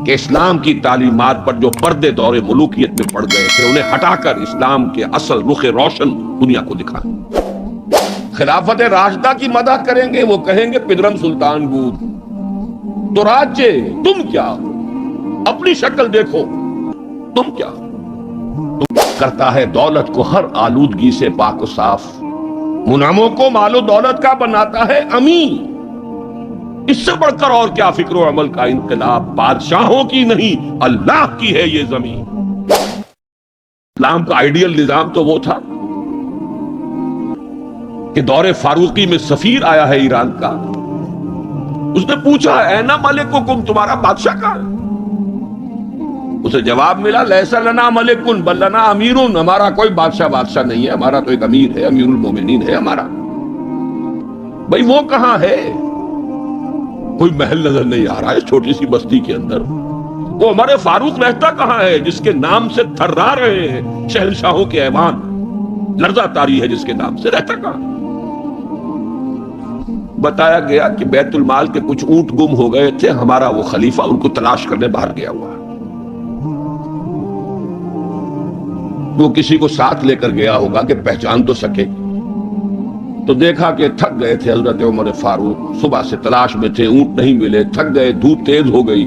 کہ اسلام کی تعلیمات پر جو پردے دور ملوکیت میں پڑ گئے تھے انہیں ہٹا کر اسلام کے اصل رخ روشن دنیا کو دکھائیں۔ خلافت راشدہ کی مدح کریں گے، وہ کہیں گے پدرم سلطان بود تو راجے تم کیا، اپنی شکل دیکھو تم کیا، تم کرتا ہے دولت کو ہر آلودگی سے پاک و صاف، منعموں کو مال و دولت کا بناتا ہے امین، اس سے بڑھ کر اور کیا فکر و عمل کا انقلاب، بادشاہوں کی نہیں اللہ کی ہے یہ زمین۔ اسلام کا آئیڈیل نظام تو وہ تھا کہ دور فاروقی میں سفیر آیا ہے ایران کا، اس نے پوچھا اینا ملککم، تمہارا بادشاہ کہاں ہے؟ اسے جواب ملا لیسا لنا ملکن بل لنا امیرن، ہمارا کوئی بادشاہ نہیں ہے، ہمارا تو ایک امیر ہے، امیر المومنین ہے ہمارا۔ بھئی وہ کہاں ہے؟ کوئی محل نظر نہیں آ رہا ہے چھوٹی سی بستی کے اندر۔ وہ ہمارے فاروق رہتا کہاں ہے جس کے نام سے تھرا رہے ہیں شہنشاہوں کے ایوان، لرزہ طاری ہے جس کے نام سے، رہتا کہاں؟ بتایا گیا کہ بیت المال کے کچھ اونٹ گم ہو گئے تھے، ہمارا وہ خلیفہ ان کو تلاش کرنے باہر گیا ہوا ہے۔ وہ کسی کو ساتھ لے کر گیا ہوگا کہ پہچان تو سکے، تو دیکھا کہ تھک گئے تھے حضرت عمر فاروق، صبح سے تلاش میں تھے، اونٹ نہیں ملے، تھک گئے، دھوپ تیز ہو گئی،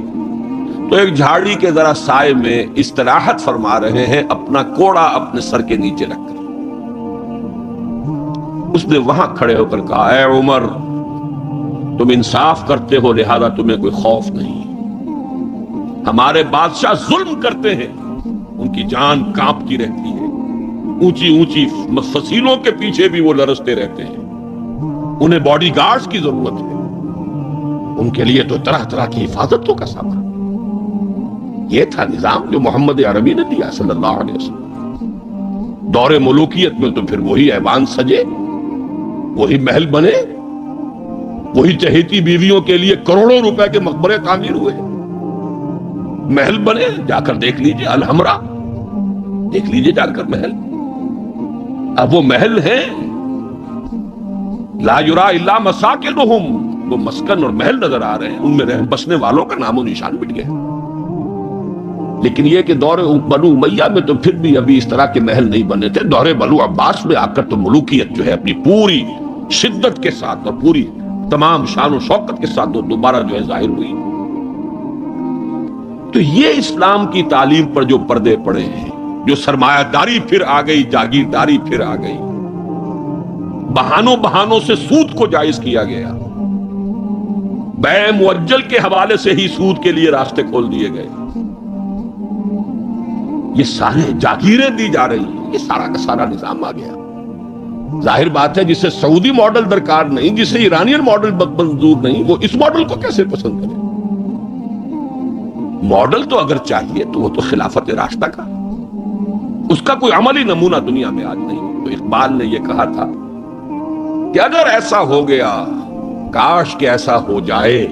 تو ایک جھاڑی کے ذرا سائے میں استراحت فرما رہے ہیں اپنا کوڑا اپنے سر کے نیچے رکھ کر۔ اس نے وہاں کھڑے ہو کر کہا اے عمر تم انصاف کرتے ہو لہذا تمہیں کوئی خوف نہیں، ہمارے بادشاہ ظلم کرتے ہیں ان کی جان کانپتی رہتی ہے، اونچی اونچی فصیلوں کے پیچھے بھی وہ لرزتے رہتے ہیں، انہیں باڈی گارڈز کی ضرورت ہے، ان کے لیے تو طرح طرح کی حفاظتوں کا سامان۔ یہ تھا نظام جو محمد عربی نے دیا صلی اللہ علیہ وسلم۔ دور ملوکیت میں تو پھر وہی ایوان سجے، وہی محل بنے، وہی چہیتی بیویوں کے لیے کروڑوں روپے کے مقبرے تعمیر ہوئے، محل بنے، جا کر دیکھ لیجئے الحمرا، دیکھ لیجئے جا کر محل۔ اب وہ محل ہیں لا یرا الا مساکنہم، وہ مسکن اور محل نظر آ رہے ہیں، ان میں بسنے والوں کا نام و نشان مٹ گیا۔ لیکن یہ کہ دور بنو امیہ میں تو پھر بھی ابھی اس طرح کے محل نہیں بنے تھے، دور بنو عباس میں آ کر تو ملوکیت جو ہے اپنی پوری شدت کے ساتھ اور پوری تمام شان و شوکت کے ساتھ دوبارہ جو ہے ظاہر ہوئی۔ تو یہ اسلام کی تعلیم پر جو پردے پڑے ہیں، جو سرمایہ داری پھر آ گئی، جاگیرداری پھر آ گئی، بہانوں سے سود کو جائز کیا گیا، بیع مؤجل کے حوالے سے ہی سود کے لیے راستے کھول دیے گئے، یہ سارے جاگیریں دی جا رہی ہیں، یہ سارا کا سارا نظام آ گیا۔ ظاہر بات ہے جسے سعودی ماڈل درکار نہیں، جسے ایرانین ماڈل منظور نہیں، وہ اس ماڈل کو کیسے پسند کرے؟ ماڈل تو اگر چاہیے تو وہ تو خلافت راشدہ کا، اس کا کوئی عملی نمونہ دنیا میں آج نہیں۔ تو اقبال نے یہ کہا تھا کہ اگر ایسا ہو گیا، کاش کہ ایسا ہو جائے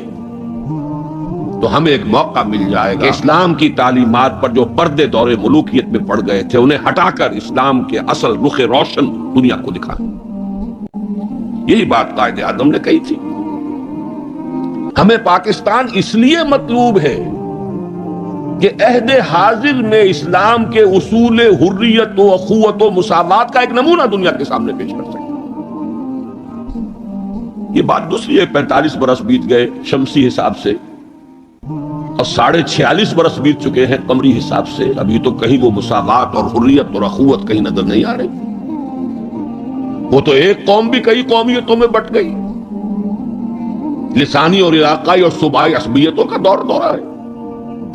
تو ہمیں ایک موقع مل جائے گا کہ اسلام کی تعلیمات پر جو پردے دور ملوکیت میں پڑ گئے تھے انہیں ہٹا کر اسلام کے اصل رخ روشن دنیا کو دکھائیں۔ یہی بات قائد اعظم نے کہی تھی۔ ہمیں پاکستان اس لیے مطلوب ہے کہ عہد حاضر میں اسلام کے اصول حریت و اخوت و مساوات کا ایک نمونہ دنیا کے سامنے پیش کر سکے۔ یہ بات دوسری ہے، 45 برس بیت گئے شمسی حساب سے اور 46.5 برس بیت چکے ہیں قمری حساب سے، ابھی تو کہیں وہ مساوات اور حریت اور اخوت کہیں نظر نہیں آ رہی۔ وہ تو ایک قوم بھی کئی قومیتوں میں بٹ گئی، لسانی اور علاقائی اور صوبائی عصبیتوں کا دورہ ہے۔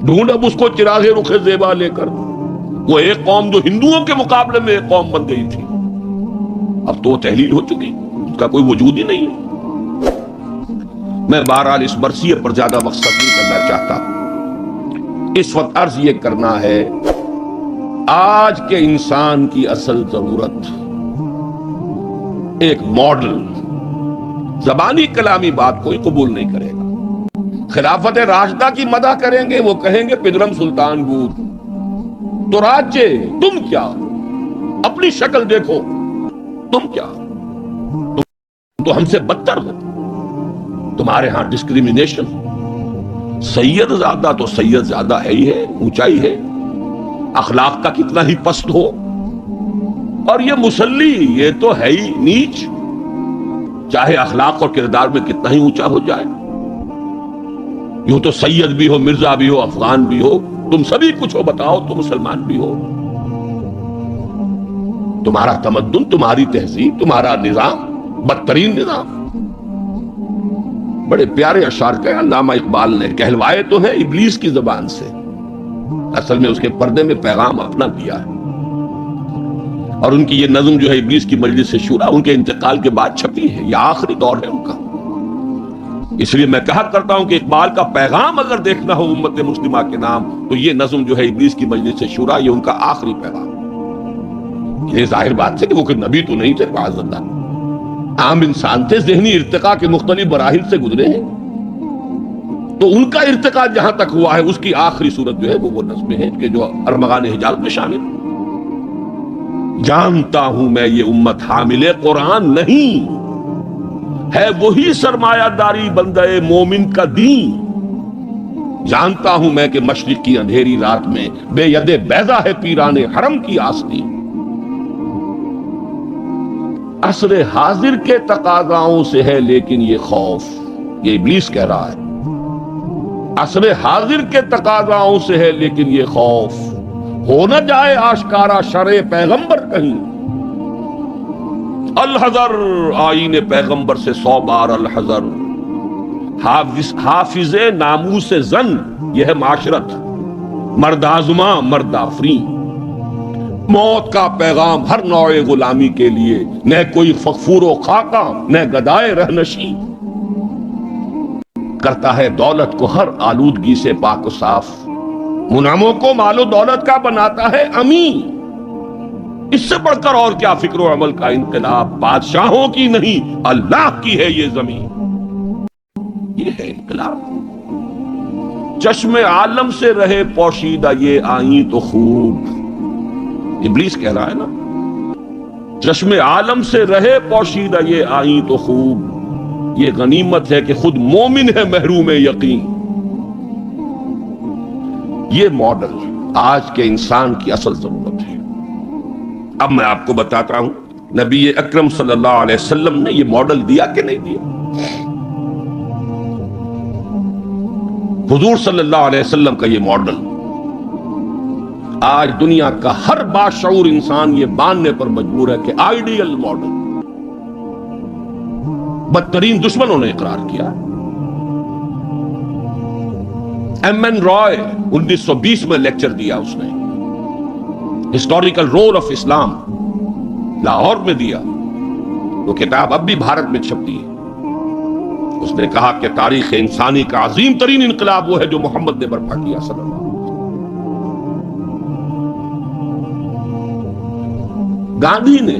ڈھونڈ اب اس کو چراغ رخ زیبا لے کر، وہ ایک قوم جو ہندوؤں کے مقابلے میں ایک قوم بن گئی تھی، اب تو وہ تحلیل ہو چکی، اس کا کوئی وجود ہی نہیں ہے۔ میں بہرحال اس مرثیے پر زیادہ وقت صرف نہیں کرنا چاہتا، اس وقت عرض یہ کرنا ہے آج کے انسان کی اصل ضرورت ایک ماڈل، زبانی کلامی بات کوئی قبول نہیں کرے گا۔ خلافت راشدہ کی مدح کریں گے، وہ کہیں گے پدرم سلطان بود تو راجے تم کیا، اپنی شکل دیکھو تم کیا، تم تو ہم سے بدتر ہو، تمہارے ہاں ڈسکریمنیشن، سید زیادہ تو سید زیادہ ہے ہی ہے، اونچائی ہے، اخلاق کا کتنا ہی پست ہو، اور یہ مسلی یہ تو ہے ہی نیچ، چاہے اخلاق اور کردار میں کتنا ہی اونچا ہو جائے۔ یوں تو سید بھی ہو، مرزا بھی ہو، افغان بھی ہو، تم سبھی کچھ ہو، بتاؤ تم مسلمان بھی ہو، تمہارا تمدن، تمہاری تہذیب، تمہارا نظام بدترین نظام۔ بڑے پیارے اشعار کہے علامہ اقبال نے، کہلوائے تو ہیں ابلیس کی زبان سے، اصل میں اس کے پردے میں پیغام اپنا دیا ہے۔ اور ان کی یہ نظم جو ہے ابلیس کی مجلس شورا، ان کے انتقال کے بعد چھپی ہے، یہ آخری دور ہے ان کا۔ اس لیے میں کہا کرتا ہوں کہ اقبال کا پیغام اگر دیکھنا ہو امت مسلمہ کے نام، تو یہ نظم جو ہے ابلیس کی مجلس شورا، یہ ان کا آخری پیغام۔ یہ ظاہر بات ہے کہ وہ کوئی نبی تو نہیں تھے، معاذ اللہ، عام انسان تھے، ذہنی ارتقاء کے مختلف مراحل سے گزرے ہیں، تو ان کا ارتقاء جہاں تک ہوا ہے اس کی آخری صورت جو ہے وہ نظمیں ہیں کہ جو ارمغان حجاز میں شامل ہیں۔ جانتا ہوں میں یہ امت حامل قرآن نہیں، ہے وہی سرمایہ داری بندے مومن کا دین۔ جانتا ہوں میں کہ مشرق کی اندھیری رات میں بے ید بیضا ہے پیران حرم کی آستین۔ عصر حاضر کے تقاضاؤں سے ہے لیکن یہ خوف، یہ ابلیس کہہ رہا ہے، عصر حاضر کے تقاضاؤں سے ہے لیکن یہ خوف، ہو نہ جائے آشکارا شرع پیغمبر کہیں۔ الحذر، آئین پیغمبر سے 100 بار الحذر، حافظ ناموس زن، یہ ہے معاشرت، مرد آزما مرد آفریں۔ موت کا پیغام ہر نوع غلامی کے لیے، نہ کوئی فخفور و خاکہ نہ گدائے رہنشی، کرتا ہے دولت کو ہر آلودگی سے پاک و صاف، منعموں کو مال و دولت کا بناتا ہے امین۔ اس سے بڑھ کر اور کیا فکر و عمل کا انقلاب، بادشاہوں کی نہیں اللہ کی ہے یہ زمین، یہ ہے انقلاب۔ چشم عالم سے رہے پوشیدہ یہ آئیں تو خوب، ابلیس کہہ رہا ہے نا، چشم عالم سے رہے پوشیدہ یہ آئیں تو خوب، یہ غنیمت ہے کہ خود مومن ہے محروم یقین۔ یہ ماڈل آج کے انسان کی اصل ضرورت ہے۔ اب میں آپ کو بتاتا ہوں نبی اکرم صلی اللہ علیہ وسلم نے یہ ماڈل دیا کہ نہیں دیا۔ حضور صلی اللہ علیہ وسلم کا یہ ماڈل آج دنیا کا ہر باشعور انسان یہ ماننے پر مجبور ہے کہ آئیڈیل ماڈل، بدترین دشمنوں نے اقرار کیا۔ ایم این رائے 1920 میں لیکچر دیا اس نے، ہسٹوریکل رول آف اسلام، لاہور میں دیا، وہ کتاب اب بھی بھارت میں چھپتی ہے۔ اس نے کہا کہ تاریخ انسانی کا عظیم ترین انقلاب وہ ہے جو محمد نے برپا کیا صلی اللہ علیہ وسلم۔ گاندھی نے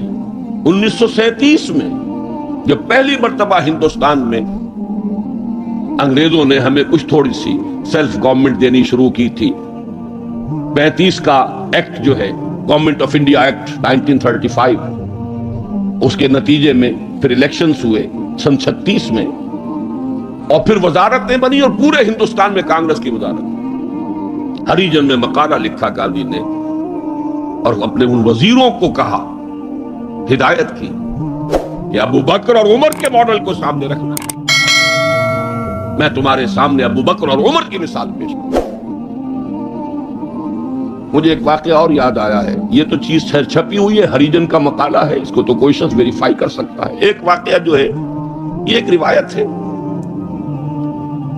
1937 میں جب پہلی مرتبہ ہندوستان میں انگریزوں نے ہمیں کچھ تھوڑی سی سیلف گورنمنٹ دینی شروع کی تھی، 35 کا ایکٹ جو ہے گورنمنٹ آف انڈیا ایکٹ 1935، اس کے نتیجے میں پھر الیکشنز ہوئے سن 36 میں، اور پھر وزارتیں بنی اور پورے ہندوستان میں کانگریس کی وزارت۔ ہریجن میں مقالہ لکھا گاندھی نے اور اپنے ان وزیروں کو کہا، ہدایت کی کہ ابو بکر اور عمر کے ماڈل کو سامنے رکھنا۔ میں تمہارے سامنے ابو بکر اور عمر کی مثال پیش کروں۔ مجھے ایک واقعہ اور یاد آیا ہے، یہ تو چیز چھپی ہوئی ہے، ہریجن کا مقالہ ہے، اس کو تو کوئی شخص ویریفائی کر سکتا ہے۔ ایک واقعہ جو ہے یہ ایک روایت ہے۔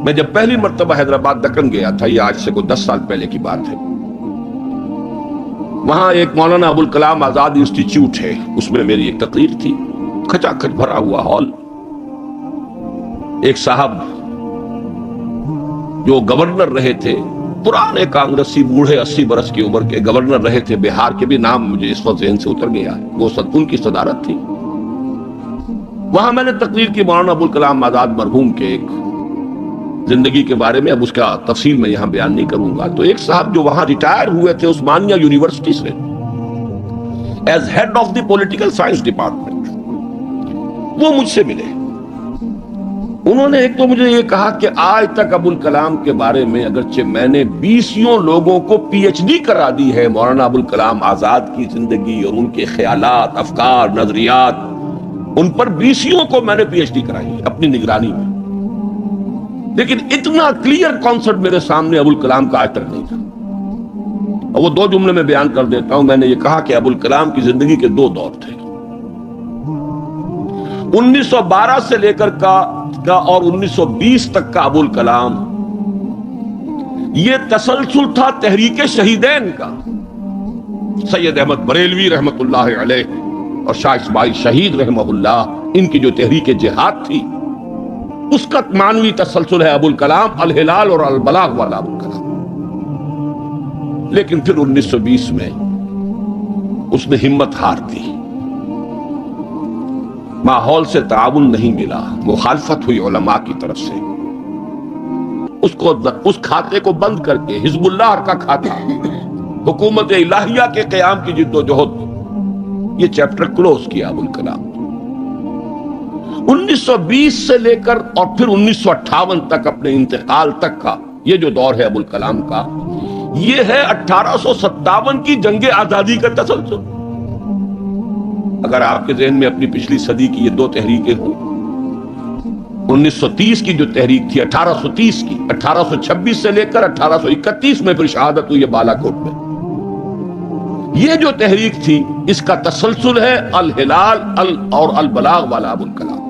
میں جب پہلی مرتبہ حیدرآباد دکن گیا تھا، یہ آج سے کوئی 10 سال پہلے کی بات ہے، وہاں ایک مولانا ابوالکلام آزاد انسٹیٹیوٹ ہے، اس میں میری ایک تقریر تھی، کھچا کھچ بھرا ہوا ہال۔ ایک صاحب جو گورنر رہے تھے، پرانے کانگریسی، بوڑھے 80 برس کی عمر کے گورنر رہے تھے بہار کے، بھی نام مجھے اس وقت ذہن سے اتر گیا ہے، وہ ان کی صدارت تھی۔ وہاں میں نے تقریر کی مولانا ابوالکلام آزاد مرحوم کے ایک زندگی کے بارے میں، اب اس کا تفصیل میں یہاں بیان نہیں کروں گا۔ تو ایک صاحب جو وہاں ریٹائر ہوئے تھے عثمانیہ یونیورسٹی سے as head of the political science department, وہ مجھ سے ملے انہوں نے ایک تو مجھے یہ کہا کہ آج تک ابوالکلام کے بارے میں اگرچہ میں نے 20 لوگوں کو پی ایچ ڈی کرا دی ہے مولانا ابوالکلام آزاد کی زندگی اور ان کے خیالات، افکار، نظریات، ان پر 20 کو میں نے پی ایچ ڈی کرائی ہے اپنی نگرانی میں، لیکن اتنا کلیئر کانسیپٹ میرے سامنے ابوالکلام کا آج تک نہیں تھا۔ اور وہ 2 جملے میں بیان کر دیتا ہوں۔ میں نے یہ کہا کہ ابوالکلام کی زندگی کے 2 دور تھے، 1912 سے لے کر کا اور 1920 تک کا ابوالکلام یہ تسلسل تھا تحریک شہیدین کا۔ سید احمد بریلوی رحمت اللہ علیہ اور شاہ اسماعیل شہید رحمہ اللہ، ان کی جو تحریک جہاد تھی اس کا معنوی تسلسل ہے ابوالکلام، الہلال اور البلاغ والا ابوالکلام۔ لیکن پھر 1920 میں اس نے ہمت ہار دی، ماحول سے تعاون نہیں ملا، مخالفت ہوئی علماء کی طرف سے، اس کھاتے کو بند کر کے حزب اللہ کا کھاتا، حکومت الہیہ کے قیام کی جد و جہد، یہ چیپٹر کلوز کیا ابوالکلام۔ 1920 سے لے کر اور پھر 1958 تک اپنے انتقال تک کا یہ جو دور ہے ابوالکلام کا، یہ ہے 1857 کی جنگ آزادی کا تسلسل۔ اگر آپ کے ذہن میں اپنی پچھلی صدی کی یہ 2 تحریکیں ہوں، 1930 کی جو تحریک تھی 1830 کی، 1826 سے لے کر 1831 میں پھر شہادت ہوئی ہے بالا کوٹ میں، یہ جو تحریک تھی اس کا تسلسل ہے الہلال اور البلاغ والا ابوالکلام۔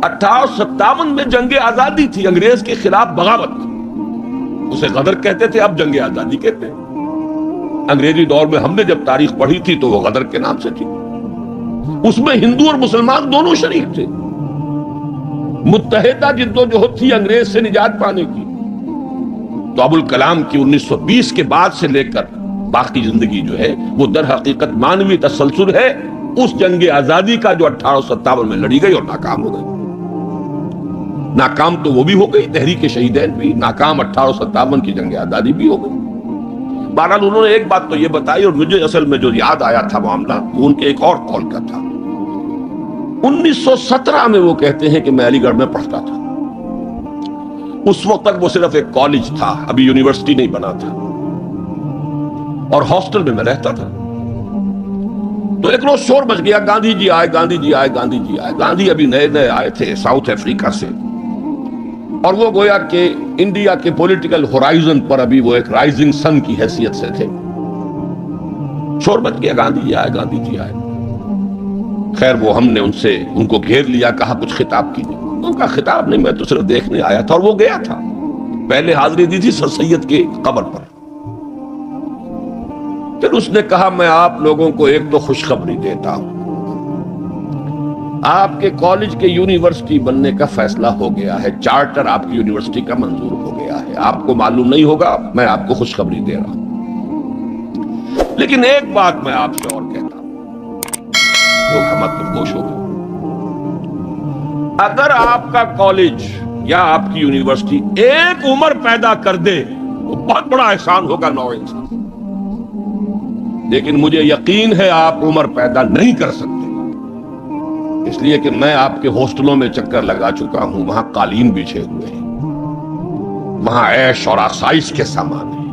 1857 میں جنگ آزادی تھی، انگریز کے خلاف بغاوت، اسے غدر کہتے تھے، اب جنگ آزادی کہتے ہیں۔ انگریزی دور میں ہم نے جب تاریخ پڑھی تھی تو وہ غدر کے نام سے تھی، اس میں ہندو اور مسلمان دونوں شریک تھے، متحدہ جد و جہد تھی انگریز سے نجات پانے کی۔ تو ابوالکلام کی 1920 کے بعد سے لے کر باقی زندگی جو ہے وہ در حقیقت مانوی تسلسل ہے اس جنگ آزادی کا جو 1857 میں لڑی گئی اور ناکام ہو گئی۔ ناکام تو وہ بھی ہو گئی، تحریک شہیدین بھی ناکام، 1857 کی جنگ آزادی بھی ہو گئی۔ بہرحال انہوں نے ایک بات تو یہ بتائی، اور مجھے اصل میں جو یاد آیا تھا معاملہ وہ ان کے ایک اور قول کا تھا۔ 1917 میں وہ کہتے ہیں کہ میں علی گڑھ میں پڑھتا تھا، اس وقت تک وہ صرف ایک کالج تھا، ابھی یونیورسٹی نہیں بنا تھا، اور ہاسٹل میں رہتا تھا۔ تو ایک روز شور مچ گیا، گاندھی جی آئے، گاندھی جی آئے، گاندھی جی آئے۔ گاندھی ابھی نئے نئے آئے تھے ساؤتھ افریقہ سے، اور وہ گویا کہ انڈیا کے پولیٹیکل ہورائزن پر ابھی وہ ایک رائزنگ سن کی حیثیت سے تھے۔ شور مچ گیا، گاندھی جی آئے، گاندھی جی آئے۔ خیر وہ ہم نے ان کو گھیر لیا، کہا کچھ خطاب کیجیے۔ ان کا خطاب نہیں، میں تو صرف دیکھنے آیا تھا، اور وہ گیا تھا۔ پہلے حاضری دی تھی سر سید کی قبر پر۔ پھر اس نے کہا میں آپ لوگوں کو ایک تو خوشخبری دیتا ہوں، آپ کے کالج کے یونیورسٹی بننے کا فیصلہ ہو گیا ہے، چارٹر آپ کی یونیورسٹی کا منظور ہو گیا ہے۔ آپ کو معلوم نہیں ہوگا، میں آپ کو خوشخبری دے رہا ہوں، لیکن ایک بات میں آپ سے اور کہتا ہوں، لوگ ہمت گوش ہو گئے۔ اگر آپ کا کالج یا آپ کی یونیورسٹی ایک عمر پیدا کر دے تو بہت بڑا احسان ہوگا نو انسان، لیکن مجھے یقین ہے آپ عمر پیدا نہیں کر سکتے، اس لیے کہ میں آپ کے ہاسٹلوں میں چکر لگا چکا ہوں، وہاں قالین بچھے ہوئے ہیں، وہاں عیش اور آسائش کے سامان ہیں،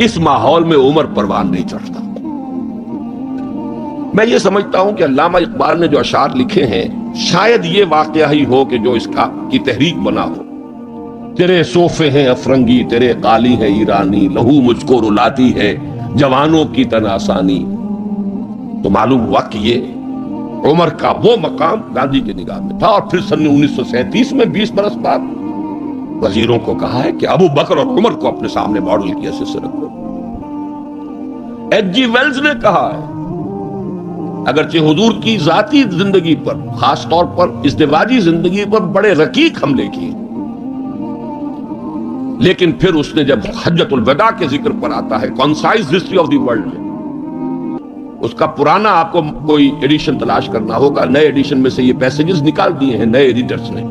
اس ماحول میں عمر پروان نہیں چڑھتا۔ میں یہ سمجھتا ہوں کہ علامہ اقبال نے جو اشعار لکھے ہیں شاید یہ واقعہ ہی ہو کہ جو اس کی تحریک بنا ہو۔ تیرے صوفے ہیں افرنگی، تیرے قالی ہے ایرانی، لہو مجھ کو رلاتی ہے جوانوں کی تن آسانی۔ تو معلوم ہوا کہ یہ عمر کا وہ مقام گاندھی کی نگاہ میں تھا۔ اور پھر سن 1937 میں 20 برس بعد وزیروں کو کہا ہے کہ ابو بکر اور عمر کو اپنے سامنے ماڈل کی حیثیت سے رکھو۔ ایچ جی ویلز نے کہا ہے اگرچہ حضور کی ذاتی زندگی پر، خاص طور پر ازدواجی زندگی پر بڑے رقیق حملے کیے، لیکن پھر اس نے جب حجۃ الوداع کے ذکر پر آتا ہے concise history of the world میں، اس کا پرانا آپ کو کوئی ایڈیشن تلاش کرنا ہوگا، نئے ایڈیشن میں سے یہ پیسیجز نکال دیے ہیں نئے ایڈیٹرز نے،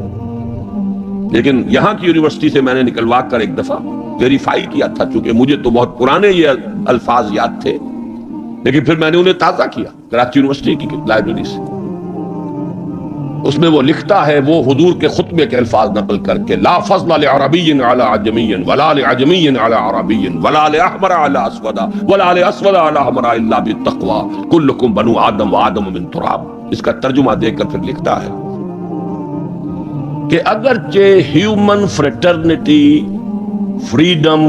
لیکن یہاں کی یونیورسٹی سے میں نے نکلوا کر ایک دفعہ ویریفائی کیا تھا، چونکہ مجھے تو بہت پرانے یہ الفاظ یاد تھے، لیکن پھر میں نے انہیں تازہ کیا کراچی یونیورسٹی کی لائبریری سے۔ اس میں وہ لکھتا ہے، وہ حضور کے خطبے کے الفاظ نقل کر کے، لا فضل لعربی علی عجمی ولا لعجمی علی عربی ولا لاحمر علی اسود ولا لاسود علی احمر الا بالتقوی کلکم بنو آدم وآدم من تراب۔ اس کا ترجمہ دے کر پھر لکھتا ہے کہ اگرچہ ہیومن فریٹرنٹی، فریڈم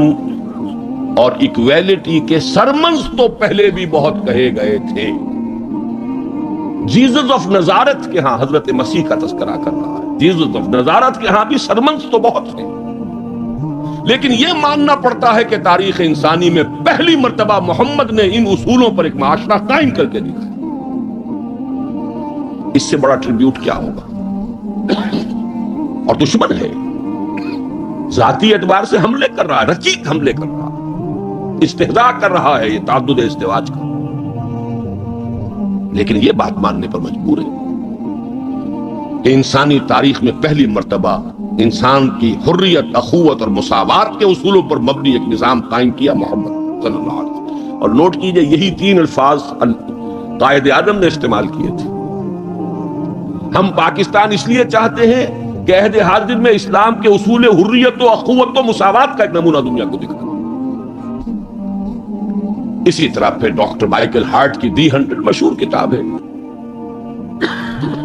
اور ایکویلٹی کے سرمنز تو پہلے بھی بہت کہے گئے تھے، جیزس آف نزارت کے ہاں حضرت مسیح کا تذکرہ کر رہا ہے، جیزس آف نزارت کے ہاں بھی سرمنز تو بہت ہیں، لیکن یہ ماننا پڑتا ہے کہ تاریخ انسانی میں پہلی مرتبہ محمد نے ان اصولوں پر ایک معاشرہ قائم کر کے دکھایا۔ اس سے بڑا ٹریبیوٹ کیا ہوگا؟ اور دشمن ہے، ذاتی اعتبار سے حملے کر رہا ہے، رقیق حملے کر رہا ہے، استہزاء کر رہا ہے یہ تعدد ازدواج کا، لیکن یہ بات ماننے پر مجبور ہے کہ انسانی تاریخ میں پہلی مرتبہ انسان کی حریت، اخوت اور مساوات کے اصولوں پر مبنی ایک نظام قائم کیا محمد صلی اللہ علیہ وسلم۔ اور نوٹ کیجئے، یہی تین الفاظ قائد اعظم نے استعمال کیے تھے۔ ہم پاکستان اس لیے چاہتے ہیں کہ عہد حاضر میں اسلام کے اصول حریت و اخوت و مساوات کا ایک نمونہ دنیا کو دکھا۔ اسی طرح پھر ڈاکٹر مائیکل ہارٹ کی دی 100 مشہور کتاب ہے۔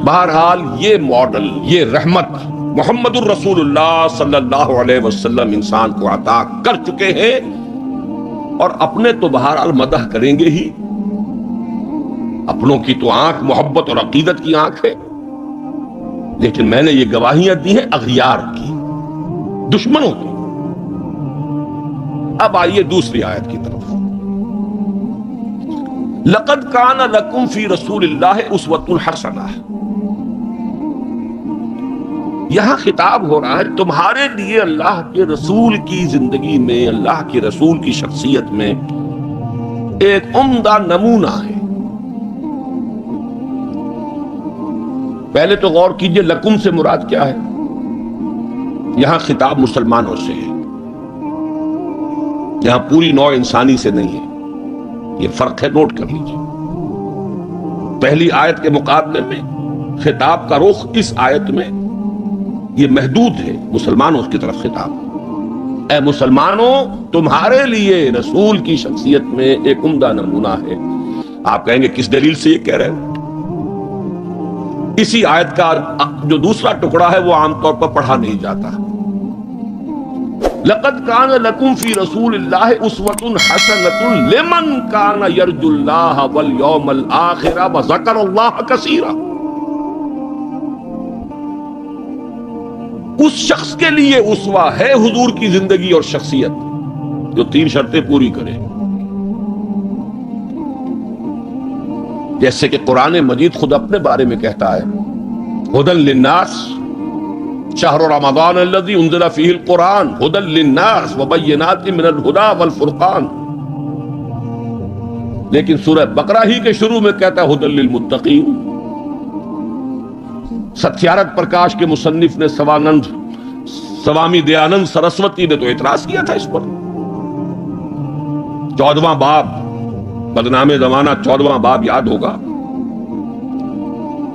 بہرحال یہ ماڈل، یہ رحمت محمد الرسول اللہ صلی اللہ علیہ وسلم انسان کو عطا کر چکے ہیں، اور اپنے تو بہرحال مدح کریں گے ہی، اپنوں کی تو آنکھ محبت اور عقیدت کی آنکھ ہے، لیکن میں نے یہ گواہیاں دی ہیں اغیار کی، دشمنوں کی۔ اب آئیے دوسری آیت کی طرف۔ لقد کان لکم فی رسول اللہ اسوۃ حسنہ، یہاں خطاب ہو رہا ہے تمہارے لیے اللہ کے رسول کی زندگی میں، اللہ کے رسول کی شخصیت میں ایک عمدہ نمونہ ہے۔ پہلے تو غور کیجئے لکم سے مراد کیا ہے؟ یہاں خطاب مسلمانوں سے ہے، یہاں پوری نوع انسانی سے نہیں ہے، یہ فرق ہے، نوٹ کر لیجئے۔ پہلی آیت کے مقابلے میں خطاب کا رخ اس آیت میں یہ محدود ہے، مسلمانوں کی طرف خطاب۔ اے مسلمانوں، تمہارے لیے رسول کی شخصیت میں ایک عمدہ نمونہ ہے۔ آپ کہیں گے کس دلیل سے یہ کہہ رہے ہیں؟ اسی آیت کا جو دوسرا ٹکڑا ہے وہ عام طور پر پڑھا نہیں جاتا۔ لقد کان لکم فی رسول اللہ اسوۃ حسنۃ لمن کان یرجو اللہ والیوم الآخر وذکر اللہ کثیرا، اس شخص کے لیے اسوہ ہے حضور کی زندگی اور شخصیت جو تین شرطیں پوری کرے، جیسے کہ قرآن مجید خود اپنے بارے میں کہتا ہے ھدی للناس شہر رمضان الذی انزل فیہ القرآن ھدی للناس وبینات من الھدی والفرقان، لیکن سورہ بقرہ ہی کے شروع میں کہتا ہے ھدی للمتقین۔ ستیارتھ پرکاش کے مصنف نے سوامی دیانند سرسوتی نے تو اعتراض کیا تھا اس پر۔ 14واں باب، بدنام زمانہ 14واں باب یاد ہوگا۔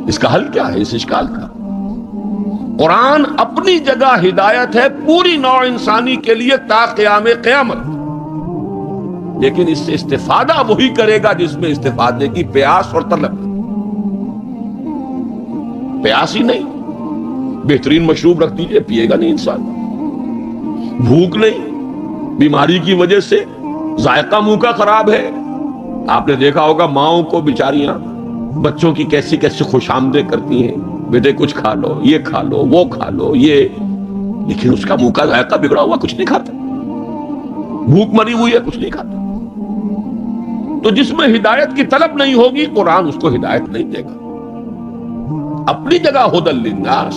اس کا حل کیا ہے اس اشکال کا؟ قرآن اپنی جگہ ہدایت ہے پوری نوع انسانی کے لیے تا قیام قیامت، لیکن اس سے استفادہ وہی کرے گا جس میں استفادے کی پیاس اور طلب، پیاس ہی نہیں، بہترین مشروب رکھ دیجئے پیے گا نہیں انسان، بھوک نہیں، بیماری کی وجہ سے ذائقہ منہ کا خراب ہے۔ آپ نے دیکھا ہوگا ماؤں کو بیچاریاں بچوں کی کیسی کیسی خوش آمدیں کرتی ہیں، بیٹے کچھ کھا لو، یہ کھا لو، وہ کھا لو، یہ، لیکن اس کا منہ کا ذائقہ بگڑا ہوا کچھ نہیں کھاتا، بھوک مری ہوئی ہے کچھ نہیں کھاتا۔ تو جس میں ہدایت کی طلب نہیں ہوگی قرآن اس کو ہدایت نہیں دے گا۔ اپنی جگہ ھدی للناس،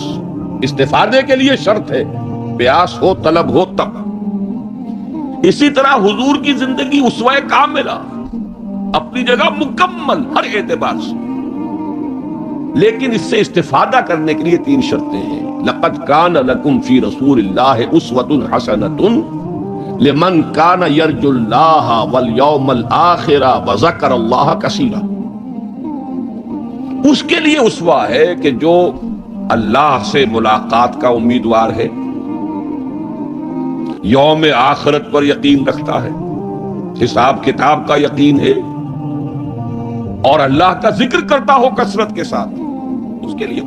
استفادے کے لیے شرط ہے، پیاس ہو، طلب ہو تب۔ اسی طرح حضور کی زندگی اسوہ کاملہ، اپنی جگہ مکمل ہر اعتبار سے، لیکن اس سے استفادہ کرنے کے لیے تین شرطیں ہیں۔ لقد کان لکم فی رسول اللہ اسوۃ حسنۃ لمن کان یرجو اللہ والیوم الآخر وذکر اللہ کثیرا، اس کے لیے اسوہ ہے کہ جو اللہ سے ملاقات کا امیدوار ہے، یوم آخرت پر یقین رکھتا ہے، حساب کتاب کا یقین ہے، اور اللہ کا ذکر کرتا ہو کثرت کے ساتھ، اس کے لیے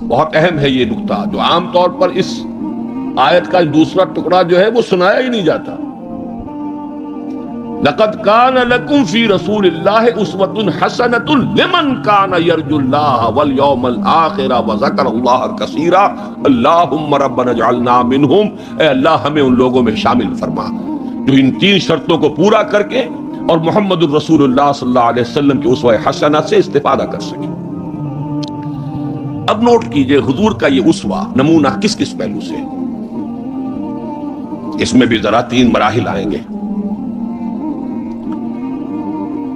بہت اہم ہے یہ نقطہ، جو عام طور پر اس آیت کا دوسرا ٹکڑا جو ہے وہ سنایا ہی نہیں جاتا۔ لَقَدْ كَانَ لَكُمْ فِي رَسُولِ اللَّهِ أُسْوَةٌ حَسَنَةٌ لِمَنْ كَانَ يَرْجُو اللَّهَ وَالْيَوْمَ الْآخِرَ وَذَكَرَ اللَّهَ كَثِيرًا اللَّهُمَّ رَبَّنَا اجْعَلْنَا مِنْهُمْ، اے اللہ ہمیں ان لوگوں میں شامل فرما جو ان تین شرطوں کو پورا کر کے اور محمد الرسول اللہ صلی اللہ علیہ وسلم کی اسوہ حسنہ سے استفادہ کر سکے۔ اب نوٹ کیجئے حضور کا یہ اسوہ نمونہ کس کس پہلو سے، اس میں بھی ذرا تین مراحل آئیں گے۔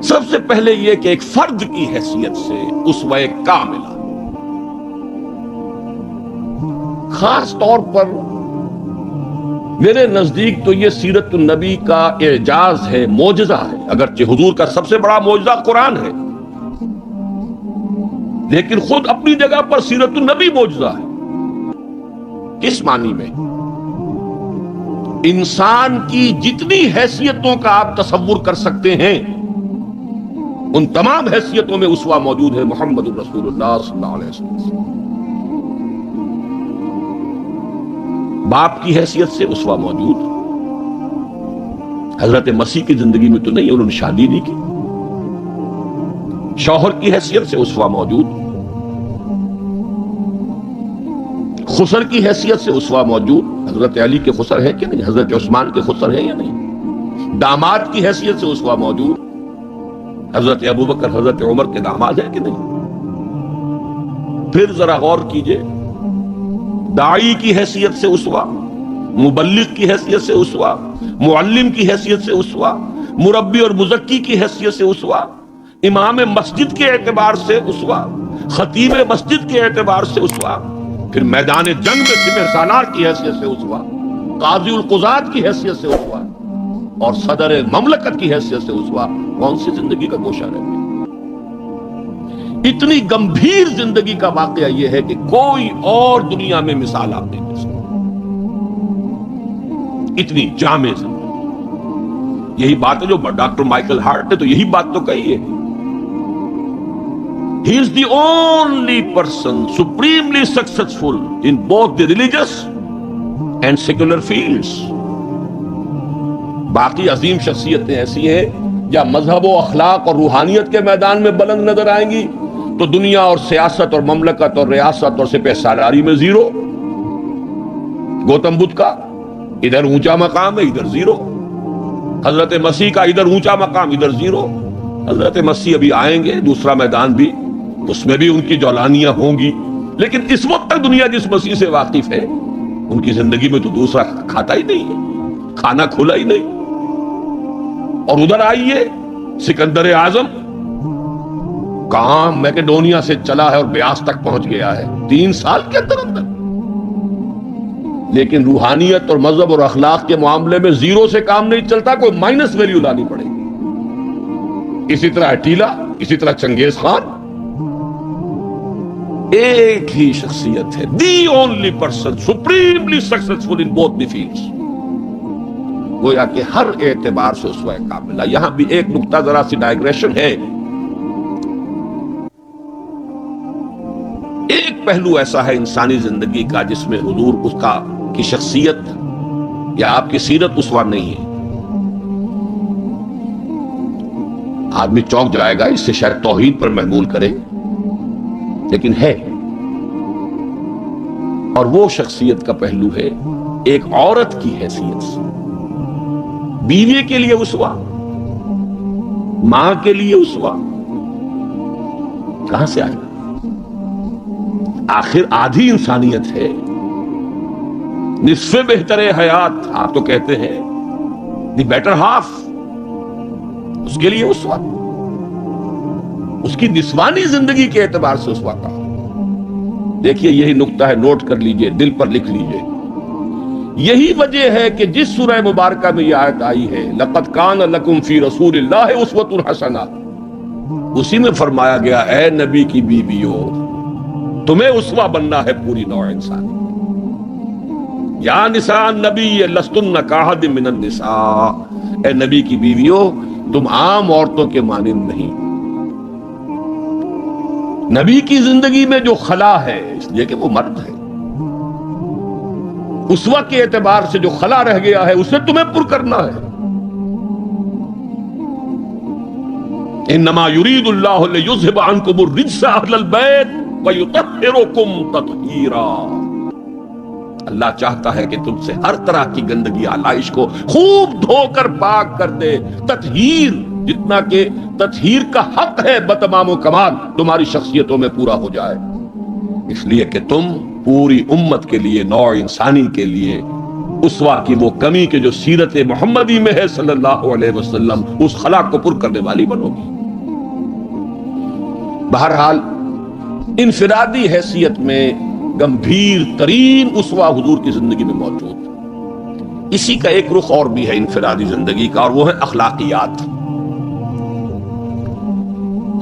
سب سے پہلے یہ کہ ایک فرد کی حیثیت سے اسوہ کاملہ، خاص طور پر میرے نزدیک تو یہ سیرت النبی کا اعجاز ہے، معجزہ ہے، اگرچہ حضور کا سب سے بڑا معجزہ قرآن ہے، لیکن خود اپنی جگہ پر سیرت النبی معجزہ ہے۔ کس معنی میں؟ انسان کی جتنی حیثیتوں کا آپ تصور کر سکتے ہیں ان تمام حیثیتوں میں اسوہ موجود ہے محمد الرسول اللہ صلی اللہ علیہ وسلم۔ باپ کی حیثیت سے اسوہ موجود، حضرت مسیح کی زندگی میں تو نہیں، انہوں نے شادی نہیں کی۔ شوہر کی حیثیت سے اسوہ موجود، خسر کی حیثیت سے اسوہ موجود، حضرت علی کے خسر ہے کہ نہیں، حضرت عثمان کے خسر ہے یا نہیں۔ داماد کی حیثیت سے اسوہ موجود، حضرت ابوبکر حضرت عمر کے داماد ہے کہ نہیں۔ پھر ذرا غور کیجئے، داعی کی حیثیت سے اسوہ، مبلغ کی حیثیت سے اسوہ، معلم کی حیثیت سے اسوہ، مربی اور مزکی کی حیثیت سے اسوہ، امام مسجد کے اعتبار سے اسوہ، خطیب مسجد کے اعتبار سے اسوہ، پھر میدان جنگ میں سپہ سالار کی حیثیت سے اسوہ، قاضی القضات کی حیثیت سے اسوہ، اور صدر مملکت کی حیثیت سے اسوہ۔ کون سی زندگی کا گوشہ رہ گیا؟ اتنی گمبھیر زندگی کا واقعہ یہ ہے کہ کوئی اور دنیا میں مثال آپ نہیں دے سکتے، اتنی جامع زندگی۔ یہی بات ہے جو ڈاکٹر مائیکل ہارٹ نے تو یہی بات تو کہی ہے، he is the only person supremely successful in both the religious and secular fields۔ باقی عظیم شخصیتیں ایسی ہیں یا مذہب و اخلاق اور روحانیت کے میدان میں بلند نظر آئیں گی تو دنیا اور سیاست اور مملکت اور ریاست اور سپہ سالاری میں زیرو۔ گوتم بدھ کا ادھر اونچا مقام ہے، ادھر زیرو۔ حضرت مسیح کا ادھر اونچا مقام، ادھر زیرو۔ حضرت مسیح ابھی آئیں گے، دوسرا میدان بھی، اس میں بھی ان کی جولانیاں ہوں گی، لیکن اس وقت تک دنیا جس مسیح سے واقف ہے ان کی زندگی میں تو دوسرا کھاتا ہی نہیں ہے، کھانا کھلا ہی نہیں۔ اور ادھر آئیے سکندر اعظم کہاں میکڈونیا سے چلا ہے اور بیاس تک پہنچ گیا ہے 3 سال کے اندر اندر، لیکن روحانیت اور مذہب اور اخلاق کے معاملے میں زیرو سے کام نہیں چلتا، کوئی مائنس ویلیو لانی پڑے گی۔ اسی طرح اٹیلا، اسی طرح چنگیز خان۔ ایک ہی شخصیت ہے، the only person supremely successful in both the fields, گویا کہ ہر اعتبار سے اسوہ کاملہ۔ یہاں بھی ایک نقطہ ذرا سی ڈائگریشن ہے، ایک پہلو ایسا ہے انسانی زندگی کا جس میں حضور اس کی شخصیت یا آپ کی سیرت اسوہ نہیں ہے۔ آدمی چونک جائے گا، اس سے شاید توہین پر محمول کرے، لیکن ہے۔ اور وہ شخصیت کا پہلو ہے ایک عورت کی حیثیت سے، بیوی کے لیے اسوہ، ماں کے لیے اسوہ، کہاں سے آئے گا؟ آخر آدھی انسانیت ہے، نصف بہتر حیات آپ تو کہتے ہیں، دی بیٹر ہاف، اس کے لیے اسوہ، اس کی نسوانی زندگی کے اعتبار سے اسوہ کا۔ دیکھیے یہی نقطہ ہے، نوٹ کر لیجئے، دل پر لکھ لیجئے۔ یہی وجہ ہے کہ جس سورہ مبارکہ میں یہ آیت آئی ہے لَقَدْ كَانَ لَكُمْ فِي رَسُولِ اللَّهِ أُسْوَةٌ حَسَنَةٌ، اسی میں فرمایا گیا اے نبی کی بیویوں تمہیں اسوہ بننا ہے پوری نوع انسانی. یا نساء النبی لستن کاحد من النساء، اے نبی کی بیویوں تم عام عورتوں کے مانند نہیں. نبی کی زندگی میں جو خلا ہے اس لیے کہ وہ مرد ہے، اسوہ کے اعتبار سے جو خلا رہ گیا ہے اسے تمہیں پر کرنا ہے. انما یرید اللہ لیذھب عنکم الرجس اہل البیت ویطہرکم تطہیرا. اللہ چاہتا ہے کہ تم سے ہر طرح کی گندگی آلائش کو خوب دھو کر پاک کر دے. تطہیر جتنا کہ تطہیر کا حق ہے بتمام و کمال تمہاری شخصیتوں میں پورا ہو جائے، اس لیے کہ تم پوری امت کے لیے، نوع انسانی کے لیے اسوہ کی وہ کمی کہ جو سیرت محمدی میں ہے صلی اللہ علیہ وسلم، اس خلا کو پر کرنے والی بنو گی. بہرحال انفرادی حیثیت میں گمبھیر ترین اسوہ حضور کی زندگی میں موجود. اسی کا ایک رخ اور بھی ہے انفرادی زندگی کا، اور وہ ہے اخلاقیات.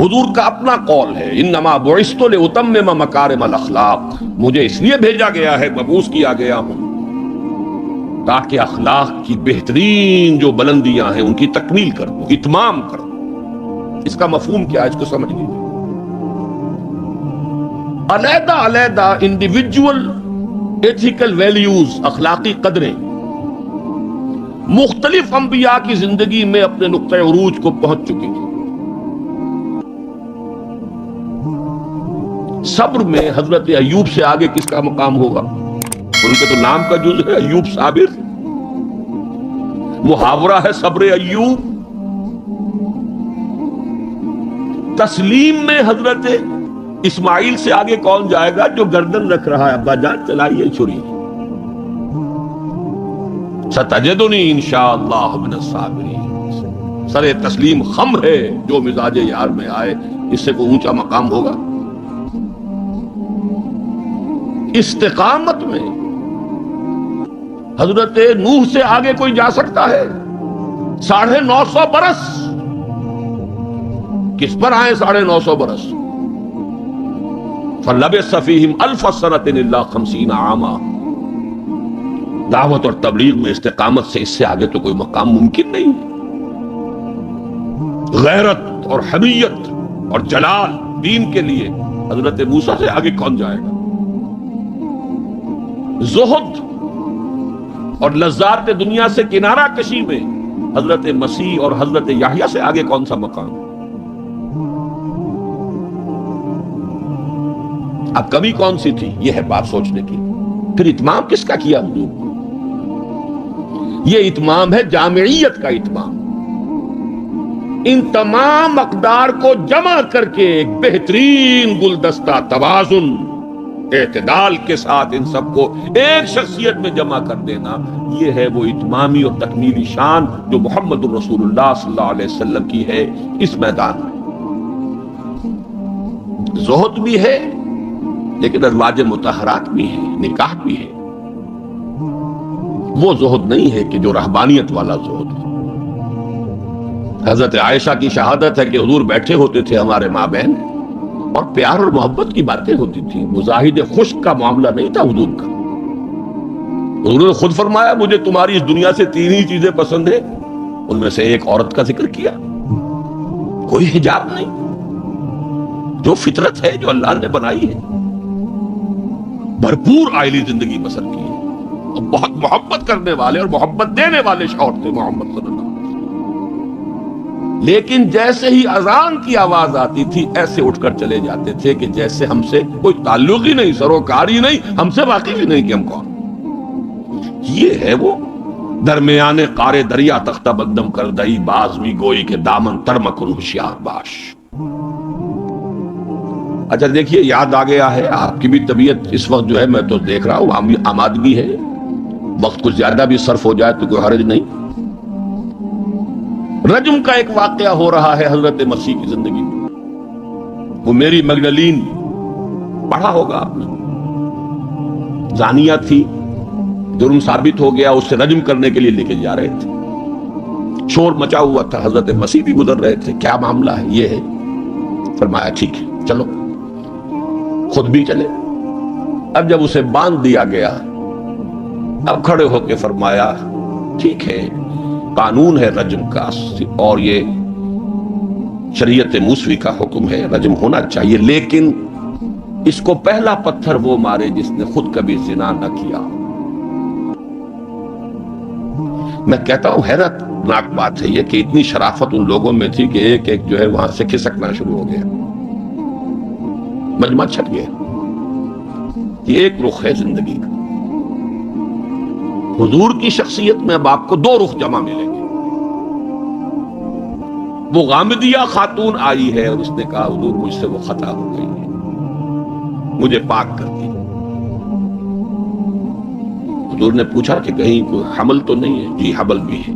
حضور کا اپنا قول ہے انما بعثت لاتمم مکارم الاخلاق، مجھے اس لیے بھیجا گیا ہے، مبعوث کیا گیا ہوں تاکہ اخلاق کی بہترین جو بلندیاں ہیں ان کی تکمیل کروں، اتمام کروں. اس کا مفہوم کیا ہے اس کو سمجھ لیجیے. علیحدہ علیحدہ انڈیویجول ایتھیکل ویلیوز، اخلاقی قدریں مختلف انبیاء کی زندگی میں اپنے نقطہ عروج کو پہنچ چکی ہیں. صبر میں حضرت ایوب سے آگے کس کا مقام ہوگا؟ ان کے تو نام کا جز ہے ایوب صابر، محاورہ ہے صبر ایوب. تسلیم میں حضرت اسماعیل سے آگے کون جائے گا جو گردن رکھ رہا ہے ابا جان چلائیے چھری. ستجدنی انشاءاللہ من الصابرین. سر تسلیم خم ہے جو مزاج یار میں آئے، اس سے کوئی اونچا مقام ہوگا؟ استقامت میں حضرت نوح سے آگے کوئی جا سکتا ہے؟ 950 برس کس پر آئے 950 برس؟ فَلَبِثَ فِيهِمْ أَلْفَ سَنَةٍ إِلَّا 50 عاما. دعوت اور تبلیغ میں استقامت سے اس سے آگے تو کوئی مقام ممکن نہیں. غیرت اور حمیت اور جلال دین کے لیے حضرت موسیٰ سے آگے کون جائے گا؟ زہد اور لذات دنیا سے کنارہ کشی میں حضرت مسیح اور حضرت یحییٰ سے آگے کون سا مقام؟ اب کمی کون سی تھی؟ یہ ہے بات سوچنے کی. پھر اتمام کس کا کیا حضور؟ یہ اتمام ہے جامعیت کا اتمام. ان تمام اقدار کو جمع کر کے ایک بہترین گلدستہ توازن، اعتدال کے ساتھ ان سب کو ایک شخصیت میں جمع کر دینا، یہ ہے وہ اتمامی اور تکمیلی شان جو محمد الرسول اللہ صلی اللہ علیہ وسلم کی ہے اس میدان میں. زہد بھی ہے لیکن ازواج مطہرات بھی ہے، نکاح بھی ہے. وہ زہد نہیں ہے کہ جو رہبانیت والا زہد. حضرت عائشہ کی شہادت ہے کہ حضور بیٹھے ہوتے تھے ہمارے مابین اور پیار اور محبت کی باتیں ہوتی تھی. مزاحد خشک کا معاملہ نہیں تھا حضور کا. حضور نے خود فرمایا مجھے تمہاری اس دنیا سے 3 ہی چیزیں پسند ہیں. ان میں سے ایک عورت کا ذکر کیا، کوئی حجاب نہیں، جو فطرت ہے جو اللہ نے بنائی ہے. بھرپور عائلی زندگی بسر کی ہے، اور بہت محبت کرنے والے اور محبت دینے والے شوہر تھے محمد صلی اللہ علیہ وسلم. لیکن جیسے ہی اذان کی آواز آتی تھی ایسے اٹھ کر چلے جاتے تھے کہ جیسے ہم سے کوئی تعلق ہی نہیں، سروکار ہی نہیں، ہم سے واقف ہی نہیں کہ ہم کون. یہ ہے وہ درمیان قار دریا تختہ بندم کر دئی باز بھی گوئی کے دامن ترمکن ہوشیار باش. اچھا دیکھیے یاد آ گیا ہے، آپ کی بھی طبیعت اس وقت جو ہے میں تو دیکھ رہا ہوں آمادگی ہے، وقت کچھ زیادہ بھی صرف ہو جائے تو کوئی حرج نہیں. رجم کا ایک واقعہ ہو رہا ہے حضرت مسیح کی زندگی میں. وہ میری مگدلین پڑھا ہوگا آپ نے، زانیہ تھی، جرم ثابت ہو گیا، اس سے رجم کرنے کے لیے لے کے جا رہے تھے. شور مچا ہوا تھا، حضرت مسیح بھی گزر رہے تھے. کیا معاملہ ہے؟ یہ ہے. فرمایا ٹھیک ہے چلو. خود بھی چلے۔ اب جب اسے باندھ دیا گیا، اب کھڑے ہو کے فرمایا ٹھیک ہے، قانون ہے رجم کا اور یہ شریعت موسوی کا حکم ہے، رجم ہونا چاہیے، لیکن اس کو پہلا پتھر وہ مارے جس نے خود کبھی زنا نہ کیا۔ میں کہتا ہوں حیرت ناک بات ہے یہ کہ اتنی شرافت ان لوگوں میں تھی کہ ایک ایک جو ہے وہاں سے کھسکنا شروع ہو گیا، مجمع چھٹ گیا۔ یہ ایک رخ ہے زندگی کا۔ حضور کی شخصیت میں اب آپ کو دو رخ جمع ملیں گے۔ وہ غامدیہ خاتون آئی ہے اور اس نے کہا حضور مجھ سے وہ خطا ہو گئی ہے، مجھے پاک کر دی۔ حضور نے پوچھا کہ کہیں کوئی حمل تو نہیں ہے؟ جی حمل بھی ہے۔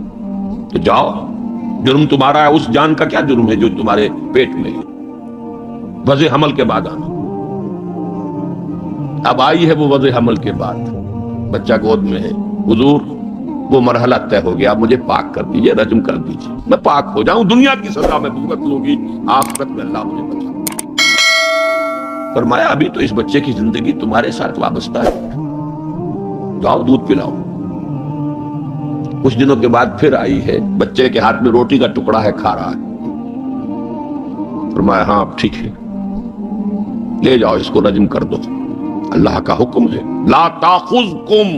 تو جاؤ، جرم تمہارا ہے، اس جان کا کیا جرم ہے جو تمہارے پیٹ میں ہے؟ وضع حمل کے بعد آنا۔ اب آئی ہے وہ وضع حمل کے بعد، بچہ گود میں ہے۔ حضور وہ مرحلہ طے ہو گیا، مجھے پاک کر دیجئے، رجم کر دیجئے، میں پاک ہو جاؤں، دنیا کی سزا میں بھگت لوں گی، آخرت میں اللہ مجھے بچا۔ فرمایا ابھی تو اس بچے کی زندگی تمہارے ساتھ وابستہ ہے، جاؤ دودھ پلاؤ۔ کچھ دنوں کے بعد پھر آئی ہے، بچے کے ہاتھ میں روٹی کا ٹکڑا ہے، کھا رہا ہے۔ فرمایا ہاں ٹھیک ہے، لے جاؤ اس کو رجم کر دو، اللہ کا حکم ہے۔ لا تاخذکم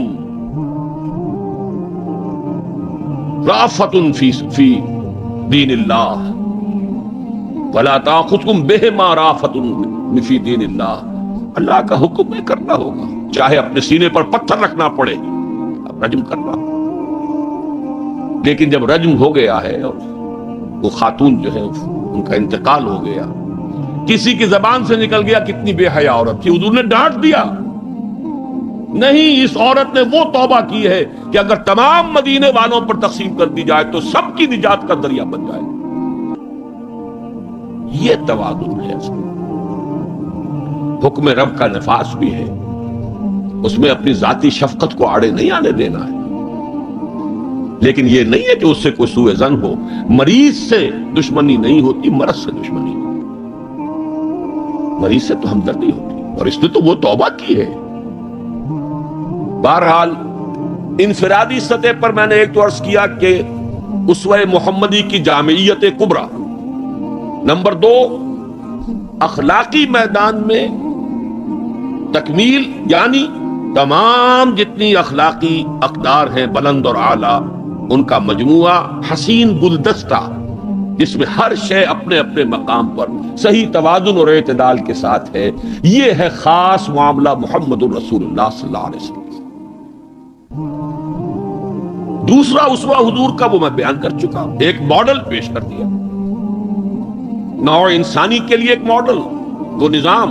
رافت فی دین اللہ ولا تاخذکم بہما رافت فی دین اللہ۔ اللہ کا حکم ہے، کرنا ہوگا، چاہے اپنے سینے پر پتھر رکھنا پڑے، اب رجم کرنا۔ لیکن جب رجم ہو گیا ہے اور وہ خاتون جو ہے ان کا انتقال ہو گیا، کسی کی زبان سے نکل گیا کتنی بے حیا عورت تھی، حضور نے ڈانٹ دیا نہیں، اس عورت نے وہ توبہ کی ہے کہ اگر تمام مدینے والوں پر تقسیم کر دی جائے تو سب کی نجات کا ذریعہ بن جائے۔ یہ توازن ہے، حکم رب کا نفاذ بھی ہے، اس میں اپنی ذاتی شفقت کو آڑے نہیں آنے دینا ہے، لیکن یہ نہیں ہے کہ اس سے کوئی سوء ظن ہو۔ مریض سے دشمنی نہیں ہوتی، مرض سے دشمنی ہوتی، مریض سے تو ہمدردی ہوتی، اور اس نے تو وہ توبہ کی ہے۔ بہرحال انفرادی سطح پر میں نے ایک تو عرض کیا کہ اسوہ محمدی کی جامعیت کبریٰ، نمبر دو اخلاقی میدان میں تکمیل، یعنی تمام جتنی اخلاقی اقدار ہیں بلند اور اعلیٰ، ان کا مجموعہ حسین گلدستہ جس میں ہر شے اپنے اپنے مقام پر صحیح توازن اور اعتدال کے ساتھ ہے، یہ ہے خاص معاملہ محمد الرسول اللہ صلی اللہ علیہ وسلم۔ دوسرا اسوہ حضور کا وہ میں بیان کر چکا ہوں، ایک ماڈل پیش کر دیا، نوع انسانی کے لیے ایک ماڈل، وہ نظام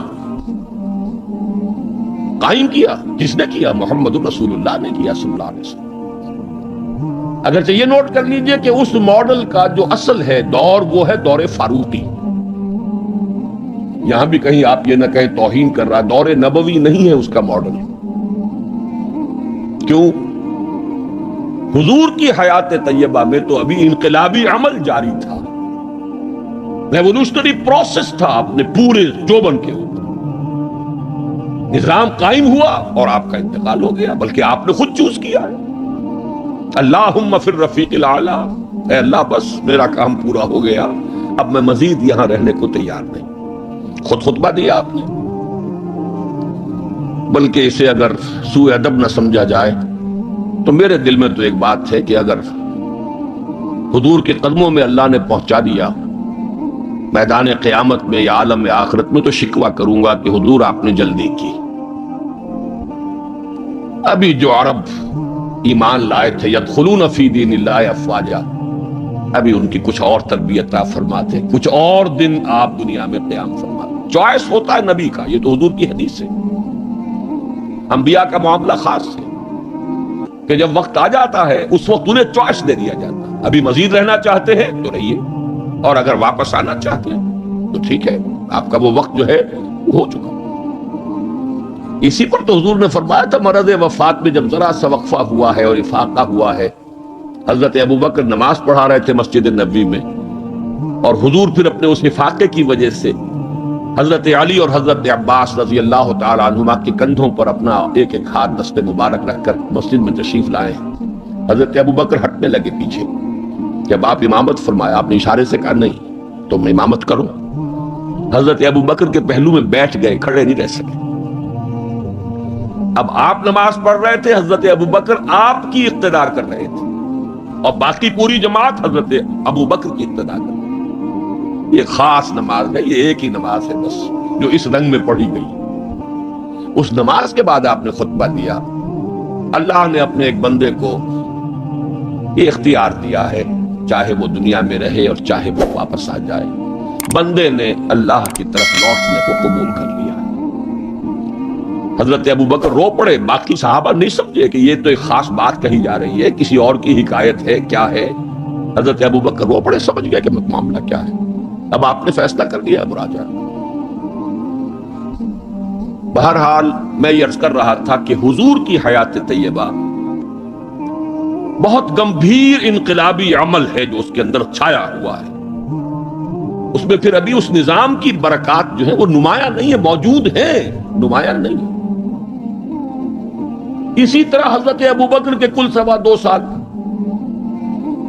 قائم کیا۔ کس نے کیا؟ محمد الرسول اللہ نے کیا صلی اللہ علیہ وسلم۔ اگرچہ یہ نوٹ کر لیجئے کہ اس ماڈل کا جو اصل ہے دور، وہ ہے دور فاروقی۔ یہاں بھی کہیں آپ یہ نہ کہیں توہین کر رہا، دور نبوی نہیں ہے اس کا ماڈل۔ کیوں؟ حضور کی حیات طیبہ میں تو ابھی انقلابی عمل جاری تھا، ریولوشنری پروسیس تھا اپنے پورے جوبن کے اوپر، نظام قائم ہوا اور آپ کا انتقال ہو گیا، بلکہ آپ نے خود چوز کیا ہے۔ اللہم فی الرفیق الاعلیٰ، اے اللہ بس میرا کام پورا ہو گیا، اب میں مزید یہاں رہنے کو تیار نہیں۔ خود خطبہ دیا آپ نے، بلکہ اسے اگر سوء ادب نہ سمجھا جائے تو میرے دل میں تو ایک بات ہے کہ اگر حضور کے قدموں میں اللہ نے پہنچا دیا میدان قیامت میں یا عالم آخرت میں، تو شکوہ کروں گا کہ حضور آپ نے جلدی کی۔ ابھی جو عرب ایمان لائے تھے یدخلون فی دین اللہ افواجا، ابھی ان کی کچھ اور تربیت آپ فرماتے، کچھ اور دن آپ دنیا میں قیام فرماتے۔ چوائس ہوتا ہے نبی کا، یہ تو حضور کی حدیث ہے۔ انبیاء کا معاملہ خاص ہے کہ جب وقت آ جاتا ہے اس وقت انہیں چوائس دے دیا جاتا ہے، ابھی مزید رہنا چاہتے ہیں تو رہیے، اور اگر واپس آنا چاہتے ہیں تو ٹھیک ہے، آپ کا وہ وقت جو ہے وہ ہو چکا۔ اسی پر تو حضور نے فرمایا تھا مرض وفات میں جب ذرا سا وقفہ ہوا ہے اور افاقہ ہوا ہے، حضرت ابوبکر نماز پڑھا رہے تھے مسجد نبوی میں، اور حضور پھر اپنے اس افاقے کی وجہ سے حضرت علی اور حضرت عباس رضی اللہ تعالی عنہما کے کندھوں پر اپنا ایک ایک ہاتھ دست مبارک رکھ کر مسجد میں تشریف لائے. حضرت ابو بکر ہٹنے لگے پیچھے. جب آپ امامت فرمایا، آپ نے اشارے سے کہا نہیں تم امامت کرو. حضرت ابو بکر کے پہلو میں بیٹھ گئے، کھڑے نہیں رہ سکے. اب آپ نماز پڑھ رہے تھے، حضرت ابو بکر آپ کی اقتدار کر رہے تھے اور باقی پوری جماعت حضرت ابو بکر کی اقتدار کر رہے تھے. یہ خاص نماز ہے، یہ ایک ہی نماز ہے بس جو اس رنگ میں پڑھی گئی. اس نماز کے بعد آپ نے خطبہ دیا. اللہ نے اپنے ایک بندے کو یہ اختیار دیا ہے، چاہے وہ دنیا میں رہے اور چاہے وہ واپس آ جائے. بندے نے اللہ کی طرف لوٹنے کو قبول کر لیا. حضرت ابو بکر رو پڑے. باقی صحابہ نہیں سمجھے کہ یہ تو ایک خاص بات کہی جا رہی ہے، کسی اور کی حکایت ہے، کیا ہے. حضرت ابو بکر رو پڑے، سمجھ گیا کہ معاملہ کیا ہے. اب آپ نے فیصلہ کر لیا، اب راجا. بہرحال میں یہ عرض کر رہا تھا کہ حضور کی حیات طیبہ بہت گمبھیر انقلابی عمل ہے جو اس کے اندر چھایا ہوا ہے. اس میں پھر ابھی اس نظام کی برکات جو ہے وہ نمایاں نہیں ہے، موجود ہیں، نمایاں نہیں ہے. اسی طرح حضرت ابو بکر کے کل 2.25 سال،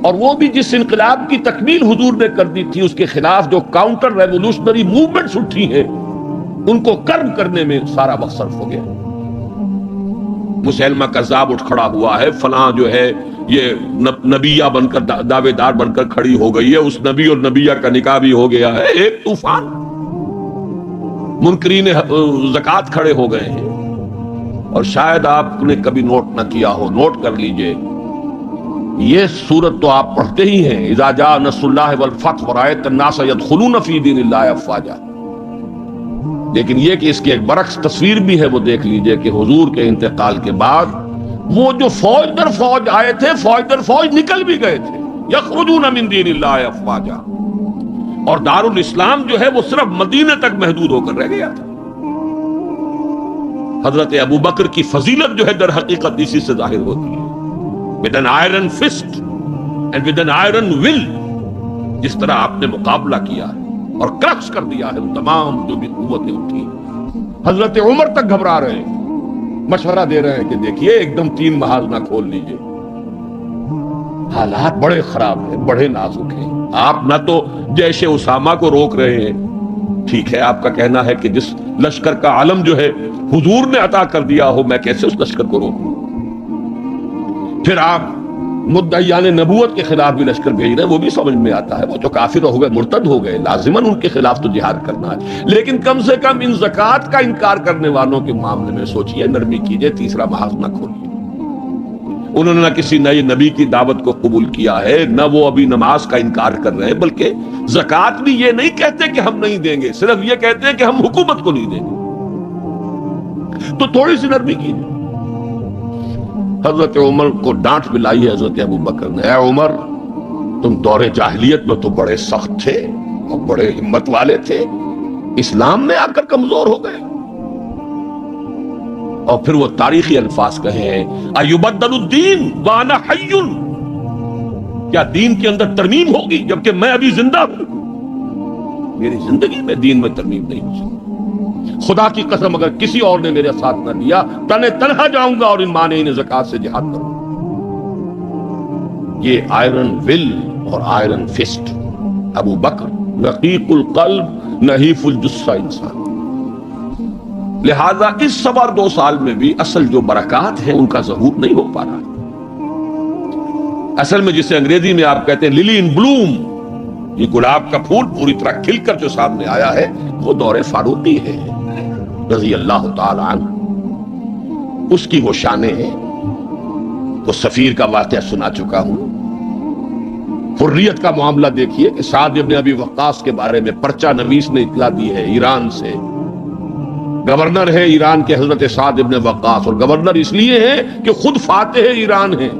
اور وہ بھی جس انقلاب کی تکمیل حضور نے کر دی تھی، اس کے خلاف جو کاؤنٹر ریولوشنری موومنٹس اٹھی ہیں ان کو کرم کرنے میں سارا وقت صرف ہو گیا. مسلمہ کذاب اٹھ کھڑا ہوا ہے، فلاں جو ہے یہ نبیہ بن کر دعوے دار بن کر کھڑی ہو گئی ہے، اس نبی اور نبیہ کا نکاح بھی ہو گیا ہے. ایک طوفان. منکرین زکوٰۃ کھڑے ہو گئے ہیں. اور شاید آپ نے کبھی نوٹ نہ کیا ہو، نوٹ کر لیجئے، یہ سورت تو آپ پڑھتے ہی ہیں، اذا جاء نصر اللہ والفتح ورأیت الناس يدخلون فی دین اللہ افواجا. لیکن یہ کہ اس کی ایک برعکس تصویر بھی ہے، وہ دیکھ لیجئے کہ حضور کے انتقال کے بعد وہ جو فوج در فوج آئے تھے، فوج در فوج نکل بھی گئے تھے. یخرجون من دین اللہ افواجا. اور دارالاسلام جو ہے وہ صرف مدینے تک محدود ہو کر رہ گیا تھا. حضرت ابو بکر کی فضیلت جو ہے در حقیقت اسی سے ظاہر ہوتی ہے. with an iron fist and with an iron will، جس طرح آپ نے مقابلہ کیا ہے اور کرش کر دیا ہے وہ تمام جو بھی قوتیں اٹھی. حضرت عمر تک گھبرا رہے ہیں، مشورہ دے رہے ہیں کہ دیکھیے ایک دم 3 محاذ نہ کھول لیجئے، حالات بڑے خراب ہیں، بڑے نازک ہیں. آپ نہ تو جیش اسامہ کو روک رہے ہیں، ٹھیک ہے آپ کا کہنا ہے کہ جس لشکر کا علم جو ہے حضور نے عطا کر دیا ہو، میں کیسے اس لشکر کو روکوں. پھر آپ مدعیان نبوت کے خلاف بھی لشکر بھیج رہے ہیں، وہ بھی سمجھ میں آتا ہے، وہ جو کافر ہو گئے، مرتد ہو گئے، لازماً ان کے خلاف تو جہاد کرنا ہے. لیکن کم سے کم ان زکوٰۃ کا انکار کرنے والوں کے معاملے میں سوچئے، نرمی کیجئے، تیسرا محاذ نہ کھولیے. انہوں نے نہ کسی نئے نبی کی دعوت کو قبول کیا ہے، نہ وہ ابھی نماز کا انکار کر رہے ہیں، بلکہ زکوٰۃ بھی یہ نہیں کہتے کہ ہم نہیں دیں گے، صرف یہ کہتے ہیں کہ ہم حکومت کو نہیں دیں گے. تو تھوڑی سی نرمی کیجئے. حضرت عمر کو ڈانٹ ملائی ہے حضرت ابو بکر نے. اے عمر، تم دور جاہلیت میں تو بڑے سخت تھے اور بڑے ہمت والے تھے، اسلام میں آ کر کمزور ہو گئے. اور پھر وہ تاریخی الفاظ کہے ہیں، ایبدل الدین وانا حی، کیا دین کے اندر ترمیم ہوگی جبکہ میں ابھی زندہ ہوں؟ میری زندگی میں دین میں ترمیم نہیں ہو سکتی. خدا کی قسم اگر کسی اور نے میرے ساتھ نہ دیا، تنہا جاؤں گا اور ان مانعین زکوٰۃ سے جہاد کروں گا. یہ آئرن ول اور آئرن فسٹ ابو بکر، رقیق القلب نحیف الجثہ انسان. لہذا اس 2.25 سال میں بھی اصل جو برکات ہیں ان کا ظہور نہیں ہو پا رہا. اصل میں جسے انگریزی میں آپ کہتے ہیں للی ان بلوم، یہ گلاب کا پھول پوری طرح کھل کر جو سامنے آیا ہے، وہ دور فاروقی ہے رضی اللہ تعالی عنہ. اس کی وہ شانیں ہیں. وہ سفیر کا واقعہ سنا چکا ہوں. حریت کا معاملہ دیکھیے کہ سعد ابن ابی وقاص کے بارے میں پرچہ نویس نے اطلاع دی ہے ایران سے. گورنر ہے ایران کے حضرت سعد ابن وقاص، اور گورنر اس لیے ہے کہ خود فاتح ایران ہیں.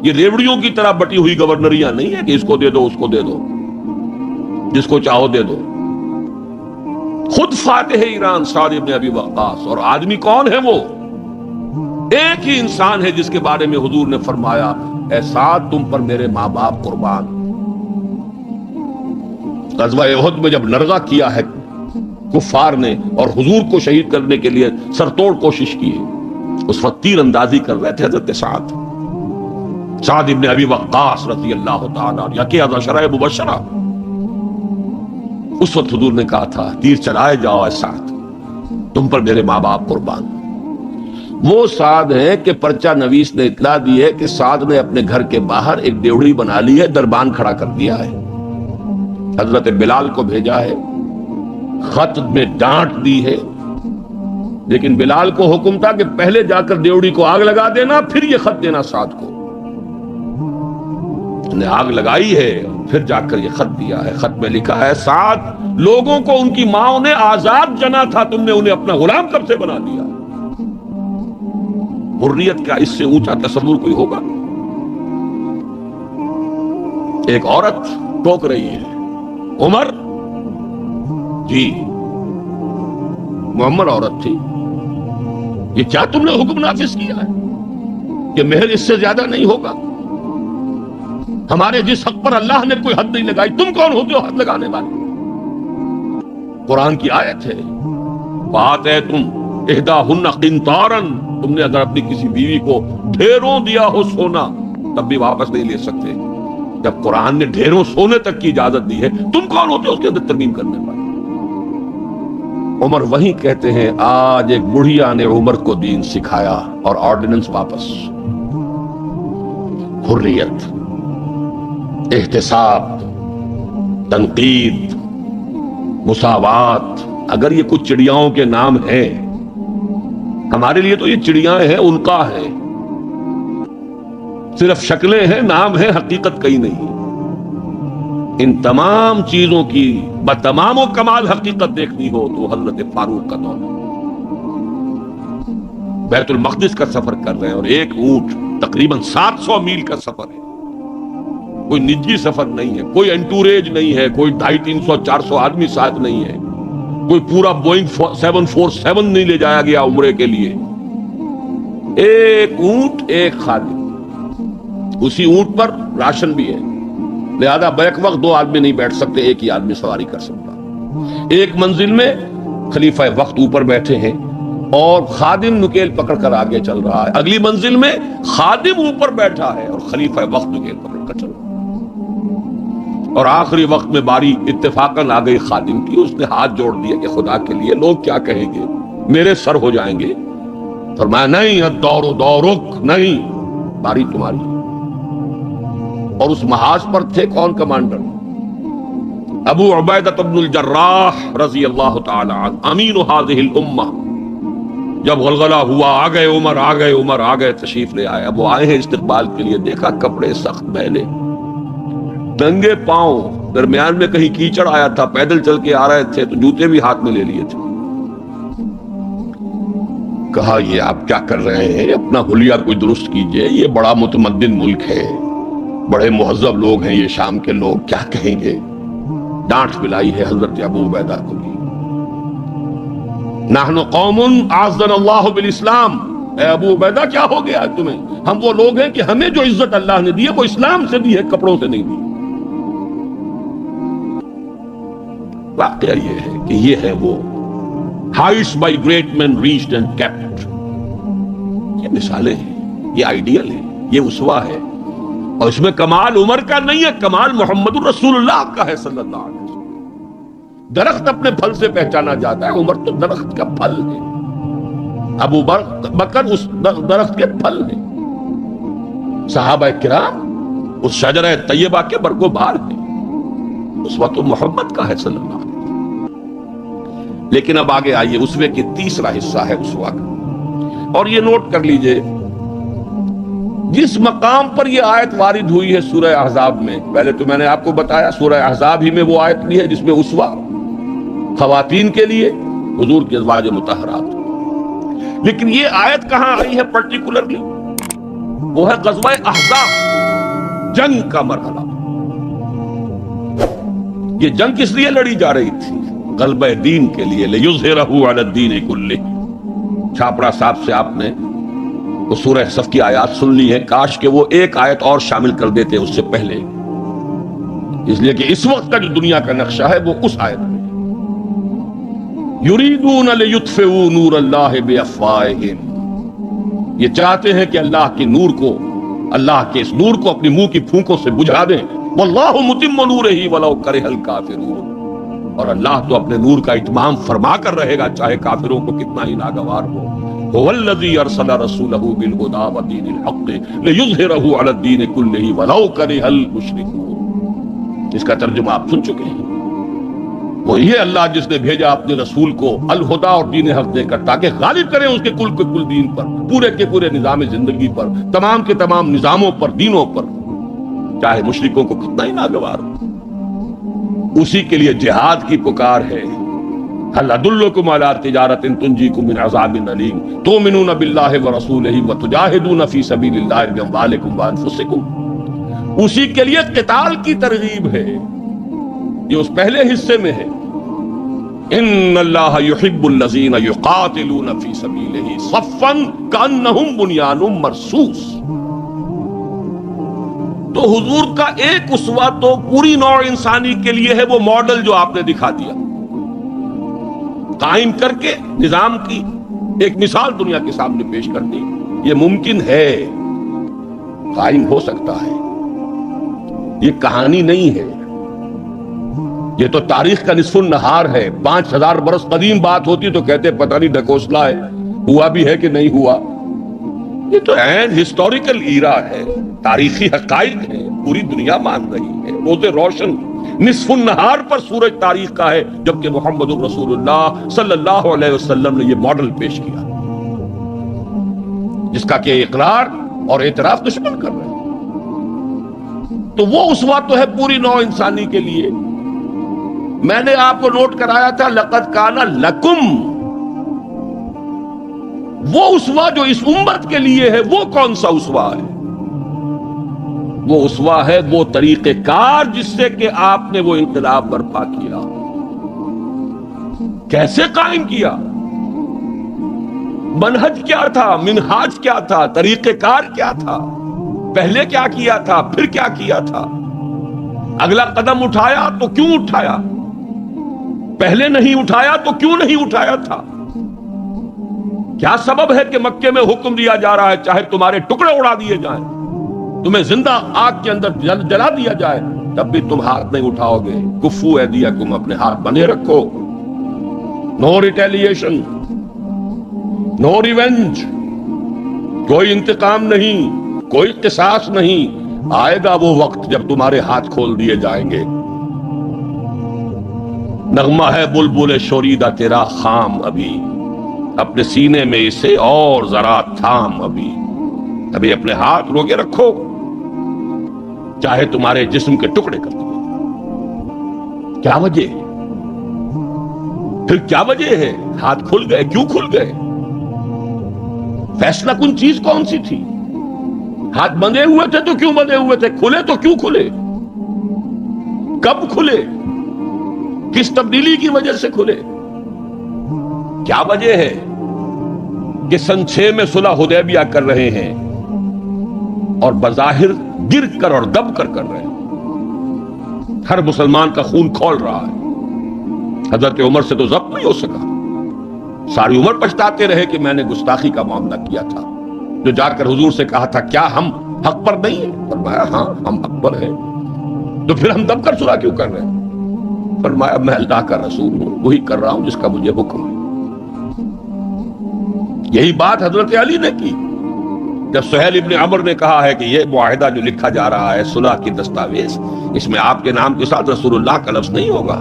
یہ ریوڑیوں کی طرح بٹی ہوئی گورنریاں نہیں ہے کہ اس کو دے دو اس کو دے دو، جس کو چاہو دے دو. خود فاتح ایران سعد ابن ابی وقاص. اور آدمی کون ہے وہ؟ ایک ہی انسان ہے جس کے بارے میں حضور نے فرمایا، اے سعد تم پر میرے ماں باپ قربان. غزوہ احد میں جب نرغہ کیا ہے کفار نے اور حضور کو شہید کرنے کے لیے سرتوڑ کوشش کی ہے، اس وقت تیر اندازی کر رہے تھے حضرت سعد ابن ابی وقاص رضی اللہ تعالیٰ عنہ، یکی از عشرہ مبشرہ۔ اس وقت حضور نے کہا تھا تیر چلائے جاؤ اے سعد، تم پر میرے ماں باپ قربان۔ وہ سعد ہیں کہ پرچہ نویس نے اطلاع دی ہے کہ سعد نے اپنے گھر کے باہر ایک ڈیوڑی بنا لی ہے، دربان کھڑا کر دیا ہے، حضرت بلال کو بھیجا ہے، خط میں ڈانٹ دی ہے، لیکن بلال کو حکم تھا کہ پہلے جا کر ڈیوڑی کو آگ لگا دینا، پھر یہ خط دینا سعد کو۔ نے آگ لگائی ہے پھر جا کر یہ خط دیا ہے۔ خط میں لکھا ہے سعد، لوگوں کو ان کی ماں نے آزاد جنا تھا، تم نے انہیں اپنا غلام کب سے بنا دیا؟ حریت کا اس سے اونچا تصور کوئی ہوگا؟ ایک عورت ٹوک رہی ہے، عمر جی محمد عورت تھی، یہ کیا تم نے حکم نافذ کیا ہے کہ مہر اس سے زیادہ نہیں ہوگا؟ ہمارے جس حق پر اللہ نے کوئی حد نہیں لگائی، تم کون ہوتے ہو حد لگانے والے؟ قرآن کی آیت ہے، وآتیتم احداہن قنطارا، تم نے اگر اپنی کسی بیوی کو ڈھیروں دیا ہو سونا تب بھی واپس نہیں لے سکتے۔ جب قرآن نے ڈھیروں سونے تک کی اجازت دی ہے، تم کون ہوتے ہو اس کے اندر ترمیم کرنے والے؟ عمر وہیں کہتے ہیں آج ایک بڑھیا نے عمر کو دین سکھایا اور آرڈیننس واپس۔ حریت، احتساب، تنقید، مساوات، اگر یہ کچھ چڑیاؤں کے نام ہیں، ہمارے لیے تو یہ چڑیاں ہیں، ان کا ہے، صرف شکلیں ہیں، نام ہیں، حقیقت کہیں نہیں۔ ان تمام چیزوں کی بتمام و کمال حقیقت دیکھنی ہو تو حضرت فاروق کا دور ہے۔ بیت المقدس کا سفر کر رہے ہیں اور ایک اونٹ تقریباً 700 میل کا سفر ہے، کوئی نجی سفر نہیں ہے، کوئی انٹوریج نہیں ہے، کوئی 250-300-400 آدمی ساتھ نہیں ہے، کوئی پورا بوئنگ 747 نہیں لے جایا گیا عمرے کے لیے، ایک اونٹ ایک خادم، اسی اونٹ پر راشن بھی ہے، لہذا بیک وقت 2 آدمی نہیں بیٹھ سکتے، ایک ہی آدمی سواری کر سکتا۔ ایک منزل میں خلیفہ وقت اوپر بیٹھے ہیں اور خادم نکیل پکڑ کر آگے چل رہا ہے، اگلی منزل میں خادم اوپر بیٹھا ہے اور خلیفہ وقت نکیل پکڑ کر چل رہا ہے، اور آخری وقت میں باری اتفاقاً آ گئی خادم کی، اس نے ہاتھ جوڑ دیا کہ خدا کے لیے لوگ کیا کہیں گے، میرے سر ہو جائیں گے۔ فرمایا نہیں، الدور دورک، نہیں، باری تمہاری۔ اور اس محاذ پر تھے کون کمانڈر؟ ابو عبیدہ بن الجراح رضی اللہ تعالی عنہ، امین هذه الامہ۔ جب غلغلہ ہوا آ گئے عمر، آ گئے عمر، آ گئے، تشریف لے آئے۔ اب وہ آئے ہیں استقبال کے لیے، دیکھا کپڑے سخت میلے، ننگے پاؤں، درمیان میں کہیں کیچڑ آیا تھا، پیدل چل کے آ رہے تھے تو جوتے بھی ہاتھ میں لے لیے تھے۔ کہا یہ آپ کیا کر رہے ہیں؟ اپنا حلیہ کوئی درست کیجئے، یہ بڑا متمدن ملک ہے، بڑے مہذب لوگ ہیں یہ شام کے لوگ، کیا کہیں گے؟ ڈانٹ پلائی ہے حضرت ابو عبیدہ کو بھی۔ نحن قوم اعزنا اللہ بالاسلام، اے ابو عبیدہ کیا ہو گیا تمہیں؟ ہم وہ لوگ ہیں کہ ہمیں جو عزت اللہ نے دی ہے وہ اسلام سے دی ہے، کپڑوں سے نہیں دی۔ واقعہ یہ ہے کہ یہ ہے وہ heights by great men reached and kept، یہ مثالیں ہیں، یہ آئیڈیل ہے، یہ اسوہ ہے، اور اس میں کمال عمر کا نہیں ہے، کمال محمد الرسول اللہ کا ہے صلی اللہ علیہ وسلم۔ درخت اپنے پھل سے پہچانا جاتا ہے، عمر تو درخت کا پھل ہے، ابو بکر اس درخت کے پھل ہیں، صحابہ کرام اس شجرہ طیبہ کے برگو بار ہیں، اس وقت محمد کا ہے صلی اللہ علیہ وسلم۔ لیکن اب آگے آئیے، اسوے کی تیسرا حصہ ہے اسوہ کا، اور یہ نوٹ کر لیجئے جس مقام پر یہ آیت وارد ہوئی ہے سورہ احزاب میں، پہلے تو میں نے آپ کو بتایا سورہ احزاب ہی میں وہ آیت لی ہے جس میں اسوہ خواتین کے لیے حضور کی ازواج مطہرات، لیکن یہ آیت کہاں آئی ہے پرٹیکولرلی؟ وہ ہے غزوہ احزاب، جنگ کا مرحلہ۔ یہ جنگ کس لیے لڑی جا رہی تھی؟ غلبہ دین کے لیے، لِیُظْهِرَهُ عَلَى الدِّینِ كُلِّهِ۔ چھاپڑا صاحب سے آپ نے وہ سورہ صف کی آیات سن لی ہے، کاش کہ وہ ایک آیت اور شامل کر دیتے اس سے پہلے، اس لیے کہ اس وقت کا جو دنیا کا نقشہ ہے وہ اس آیت میں۔ یریدون لیطفئوا نور اللہ بافواہہم، یہ چاہتے ہیں کہ اللہ کے نور کو، اللہ کے اس نور کو اپنی منہ کی پھونکوں سے بجھا دیں۔ واللہ متم نورہ ولو کرہ الکافرون، اور اللہ تو اپنے نور کا اتمام فرما کر رہے گا چاہے کافروں کو کتنا ہی ناگوار ہو۔ هو الذی ارسل رسولہ بالہدی ودین الحق لیظہرہ علی الدین کلہ ولو کرہ المشرکون۔ اس کا ترجمہ آپ سن چکے ہیں۔ وہی ہے اللہ جس نے بھیجا اپنے رسول کو الہدا اور دین حق دے کر تاکہ غالب کریں اس کے کل دین پر، پورے کے پورے نظام زندگی پر، تمام کے تمام نظاموں پر، دینوں پر، چاہے مشرکوں کو کتنا ہی ناگوار ہو۔ اسی کے لیے جہاد کی پکار ہے۔ هل ادلکم علی تجارۃ تنجیکم من عذاب علیم تؤمنون باللہ ورسولہ وتجاہدون فی سبیل اللہ باموالکم وانفسکم۔ اسی کے لیے قتال کی ترغیب ہے، یہ اس پہلے حصے میں ہے۔ ان اللہ یحب الذین یقاتلون فی سبیلہ صفا کانہم بنیان مرصوص۔ تو حضور کا ایک اسوہ تو پوری نوع انسانی کے لیے ہے، وہ ماڈل جو آپ نے دکھا دیا، قائم کر کے نظام کی ایک مثال دنیا کے سامنے پیش کر دی۔ یہ ممکن ہے، قائم ہو سکتا ہے، یہ کہانی نہیں ہے، یہ تو تاریخ کا نصف النہار ہے۔ 5000 برس قدیم بات ہوتی تو کہتے پتہ نہیں ڈھکوسلا ہے، ہوا بھی ہے کہ نہیں ہوا۔ یہ تو عین ہسٹوریکل ایرا ہے، تاریخی حقائق ہے، پوری دنیا مان رہی ہے۔ روز روشن نصف النہار پر سورج تاریخ کا ہے، جبکہ محمد رسول اللہ صلی اللہ علیہ وسلم نے یہ ماڈل پیش کیا جس کا کہ اقرار اور اعتراف دشمن کر رہے ہیں۔ تو وہ اسوہ تو ہے پوری نوع انسانی کے لیے۔ میں نے آپ کو نوٹ کرایا تھا لقد کان لکم، وہ اسوہ جو اس امت کے لیے ہے وہ کون سا اسوہ ہے؟ وہ اسوہ ہے وہ طریقہ کار جس سے کہ آپ نے وہ انقلاب برپا کیا، کیسے قائم کیا، منہج کیا تھا، منہاج کیا تھا، طریقہ کار کیا تھا، پہلے کیا کیا تھا، پھر کیا کیا تھا، اگلا قدم اٹھایا تو کیوں اٹھایا، پہلے نہیں اٹھایا تو کیوں نہیں اٹھایا تھا، کیا سبب ہے کہ مکے میں حکم دیا جا رہا ہے چاہے تمہارے ٹکڑے اڑا دیے جائیں، تمہیں زندہ آگ کے اندر جلا دیا جائے تب بھی تم ہاتھ نہیں اٹھاؤ گے۔ کفو ایدیکم، اپنے ہاتھ بندھے رکھو، نو ریٹیلیشن، نو ریونج، کوئی انتقام نہیں، کوئی قصاص نہیں۔ آئے گا وہ وقت جب تمہارے ہاتھ کھول دیے جائیں گے۔ نغمہ ہے بلبل شوریدہ تیرا خام، ابھی اپنے سینے میں اسے اور ذرا تھام، ابھی اپنے ہاتھ روکے رکھو، چاہے تمہارے جسم کے ٹکڑے کر دو۔ کیا وجہ ہے؟ پھر کیا وجہ ہے؟ ہاتھ کھل گئے، کیوں کھل گئے؟ فیصلہ کن چیز کون سی تھی؟ ہاتھ بندھے ہوئے تھے تو کیوں بندھے ہوئے تھے؟ کھلے تو کیوں کھلے؟ کب کھلے؟ کس تبدیلی کی وجہ سے کھلے؟ کیا وجہ ہے کہ سن 6 میں صلح حدیبیہ کر رہے ہیں اور بظاہر گر کر اور دب کر رہے ہیں، ہر مسلمان کا خون کھول رہا ہے، حضرت عمر سے تو ضبط نہیں ہو سکا، ساری عمر پچھتاتے رہے کہ میں نے گستاخی کا معاملہ کیا تھا، جو جا کر حضور سے کہا تھا کیا ہم حق پر نہیں ہیں؟ فرمایا ہاں ہم حق پر ہیں، تو پھر ہم دب کر صلح کیوں کر رہے ہیں؟ فرمایا میں اللہ کا رسول ہوں، وہی کر رہا ہوں جس کا مجھے حکم ہے۔ یہی بات حضرت علی نے کی جب سہیل ابن عمر نے کہا ہے کہ یہ معاہدہ جو لکھا جا رہا ہے صلح کی دستاویز، اس میں آپ کے نام کے ساتھ رسول اللہ کا لفظ نہیں ہوگا،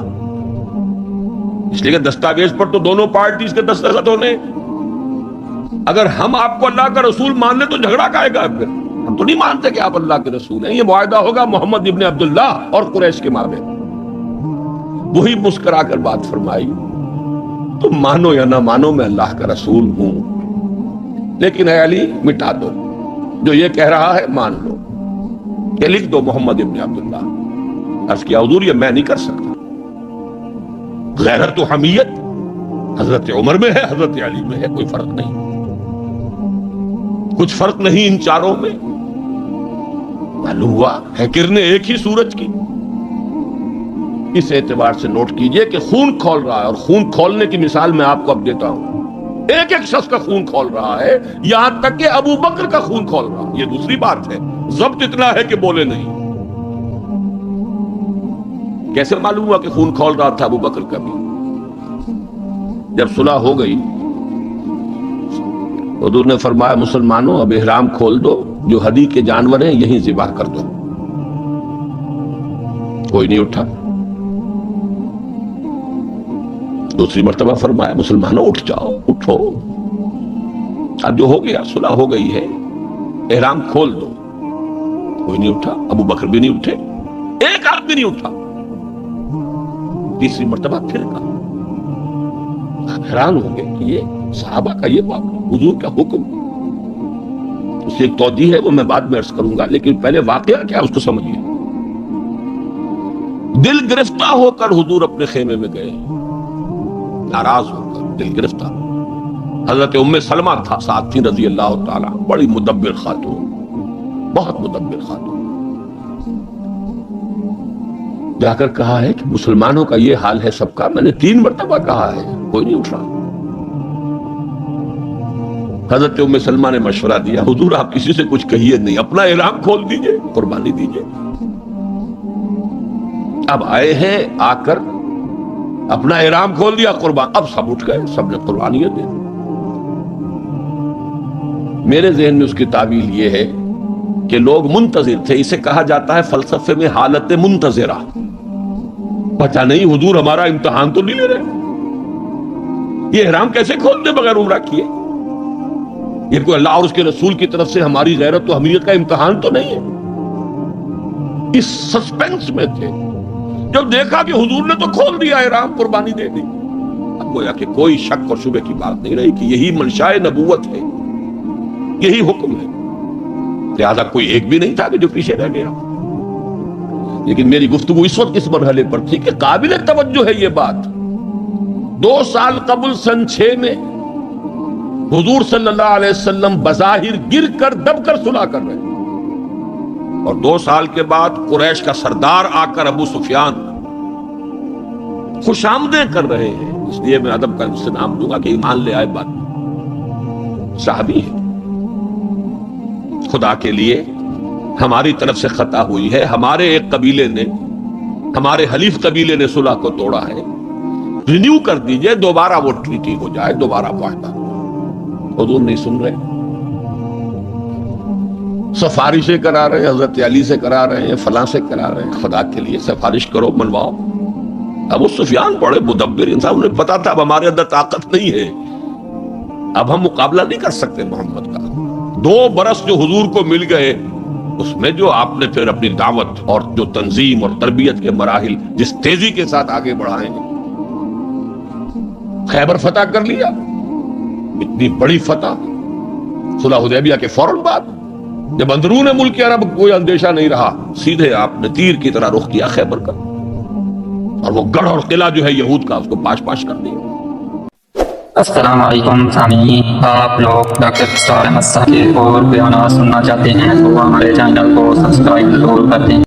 اس لیے کہ دستاویز پر تو دونوں پارٹیز کے دستخط ہونے، اگر ہم آپ کو اللہ کا رسول مان لیں تو جھگڑا کائے گا؟ پھر ہم تو نہیں مانتے کہ آپ اللہ کے رسول ہیں، یہ معاہدہ ہوگا محمد ابن عبداللہ اور قریش کے مابین۔ وہی مسکرا کر بات فرمائی، تم مانو یا نہ مانو میں اللہ کا رسول ہوں، لیکن اے علی مٹا دو، جو یہ کہہ رہا ہے مان لو، کہ لکھ دو محمد ابن عبداللہ۔ عرض کیا حضور یہ میں نہیں کر سکتا، غیرت و حمیت حضرت عمر میں ہے، حضرت علی میں ہے، کوئی فرق نہیں، کچھ فرق نہیں ان چاروں میں۔ معلوم ہوا ہے کرنے ایک ہی سورج کی، اس اعتبار سے نوٹ کیجئے کہ خون کھول رہا ہے، اور خون کھولنے کی مثال میں آپ کو اب دیتا ہوں۔ ایک ایک شخص کا خون کھول رہا ہے، یہاں تک کہ ابو بکر کا خون کھول رہا ہے۔ یہ دوسری بات ہے، ضبط اتنا ہے کہ بولے نہیں۔ کیسے معلوم ہوا کہ خون کھول رہا تھا ابو بکر کا بھی؟ جب صلح ہو گئی، حضور نے فرمایا مسلمانوں اب احرام کھول دو، جو ہدی کے جانور ہیں یہیں ذبح کر دو۔ کوئی نہیں اٹھا۔ دوسری مرتبہ فرمایا مسلمانوں اٹھ جاؤ، اٹھو، اب جو ہو گیا صلح ہو گئی ہے، احرام کھول دو۔ کوئی نہیں اٹھا، ابو بکر بھی نہیں اٹھے، ایک آدمی نہیں اٹھا۔ تیسری مرتبہ پھر کہا، حیران ہوں گے کہ یہ صحابہ کا یہ واقعہ، حضور کا حکم، اس کی ایک توضیح ہے وہ میں بعد میں عرض کروں گا، لیکن پہلے واقعہ کیا اس کو سمجھیے۔ دل گرفتہ ہو کر حضور اپنے خیمے میں گئے، ناراض ہو کر، دل گرفتہ۔ حضرت ام سلمہ تھا ساتھ تھی رضی اللہ تعالیٰ، بڑی مدبر خاتون، بہت مدبر خاتون۔ جا کر کہا ہے کہ مسلمانوں کا یہ حال ہے سب کا، میں نے 3 مرتبہ کہا ہے، کوئی نہیں اٹھ رہا۔ حضرت ام سلمہ نے مشورہ دیا، حضور آپ کسی سے کچھ کہیے نہیں، اپنا احرام کھول دیجئے، قربانی دیجئے۔ اب آئے ہیں، آ کر اپنا احرام کھول دیا، قربان، اب سب اٹھ گئے، سب نے قربانیاں دے دی۔ میرے ذہن میں اس کی تعویل یہ ہے کہ لوگ منتظر تھے، اسے کہا جاتا ہے فلسفے میں حالت منتظرہ۔ پتہ نہیں حضور ہمارا امتحان تو نہیں لے رہے، یہ احرام کیسے کھول دے بغیر عمرہ کیے؟ یہ کوئی اللہ اور اس کے رسول کی طرف سے ہماری غیرت و حمیت کا امتحان تو نہیں ہے؟ اس سسپینس میں تھے۔ جب دیکھا کہ حضور نے تو کھول دیا احرام، قربانی دے دی، اب گویا کہ کوئی شک اور شبہ کی بات نہیں رہی کہ یہی منشاء نبوت ہے، یہی حکم ہے۔ لہذا کوئی ایک بھی نہیں تھا کہ جو پیچھے رہ گیا۔ لیکن میری گفتگو اس وقت اس مرحلے پر تھی کہ قابل توجہ ہے یہ بات۔ 2 سال قبل سن 6 میں حضور صلی اللہ علیہ وسلم بظاہر گر کر دب کر صلح کر رہے ہیں، اور 2 سال کے بعد قریش کا سردار آ کر ابو سفیان خوش آمدیں کر رہے ہیں۔ اس لیے میں ادب کا اس سے نام دوں گا کہ ایمان لے آئے، بات صحابی ہے۔ خدا کے لیے ہماری طرف سے خطا ہوئی ہے، ہمارے ایک قبیلے نے، ہمارے حلیف قبیلے نے صلح کو توڑا ہے، رینیو کر دیجئے، دوبارہ وہ ٹریٹی ہو جائے، دوبارہ معاہدہ۔ حضور نہیں سن رہے، سفارشیں کرا رہے ہیں، حضرت علی سے کرا رہے ہیں، فلاں سے کرا رہے ہیں۔ خدا کے لیے سفارش کرو، منواؤ۔ ابو سفیان بڑے مدبر انسان، انہیں پتا تھا اب ہمارے اندر طاقت نہیں ہے، اب ہم مقابلہ نہیں کر سکتے محمد کا۔ 2 برس جو حضور کو مل گئے، اس میں جو آپ نے پھر اپنی دعوت اور جو تنظیم اور تربیت کے مراحل جس تیزی کے ساتھ آگے بڑھائے ہیں، خیبر فتح کر لیا، اتنی بڑی فتح، صلح حدیبیہ کے فوراً بعد جب اندرون ملک عرب کوئی اندیشہ نہیں رہا، سیدھے آپ نے تیر کی طرح رخ کیا خیبر کا، اور وہ گڑھ اور قلعہ جو ہے یہود کا، اس کو پاش پاش کر دیا۔ السلام علیکم سامعین، آپ لوگ ڈاکٹر اسرار احمد صاحب کے اور بیانات سننا چاہتے ہیں تو ہمارے چینل کو سبسکرائب ضرور کر دیں۔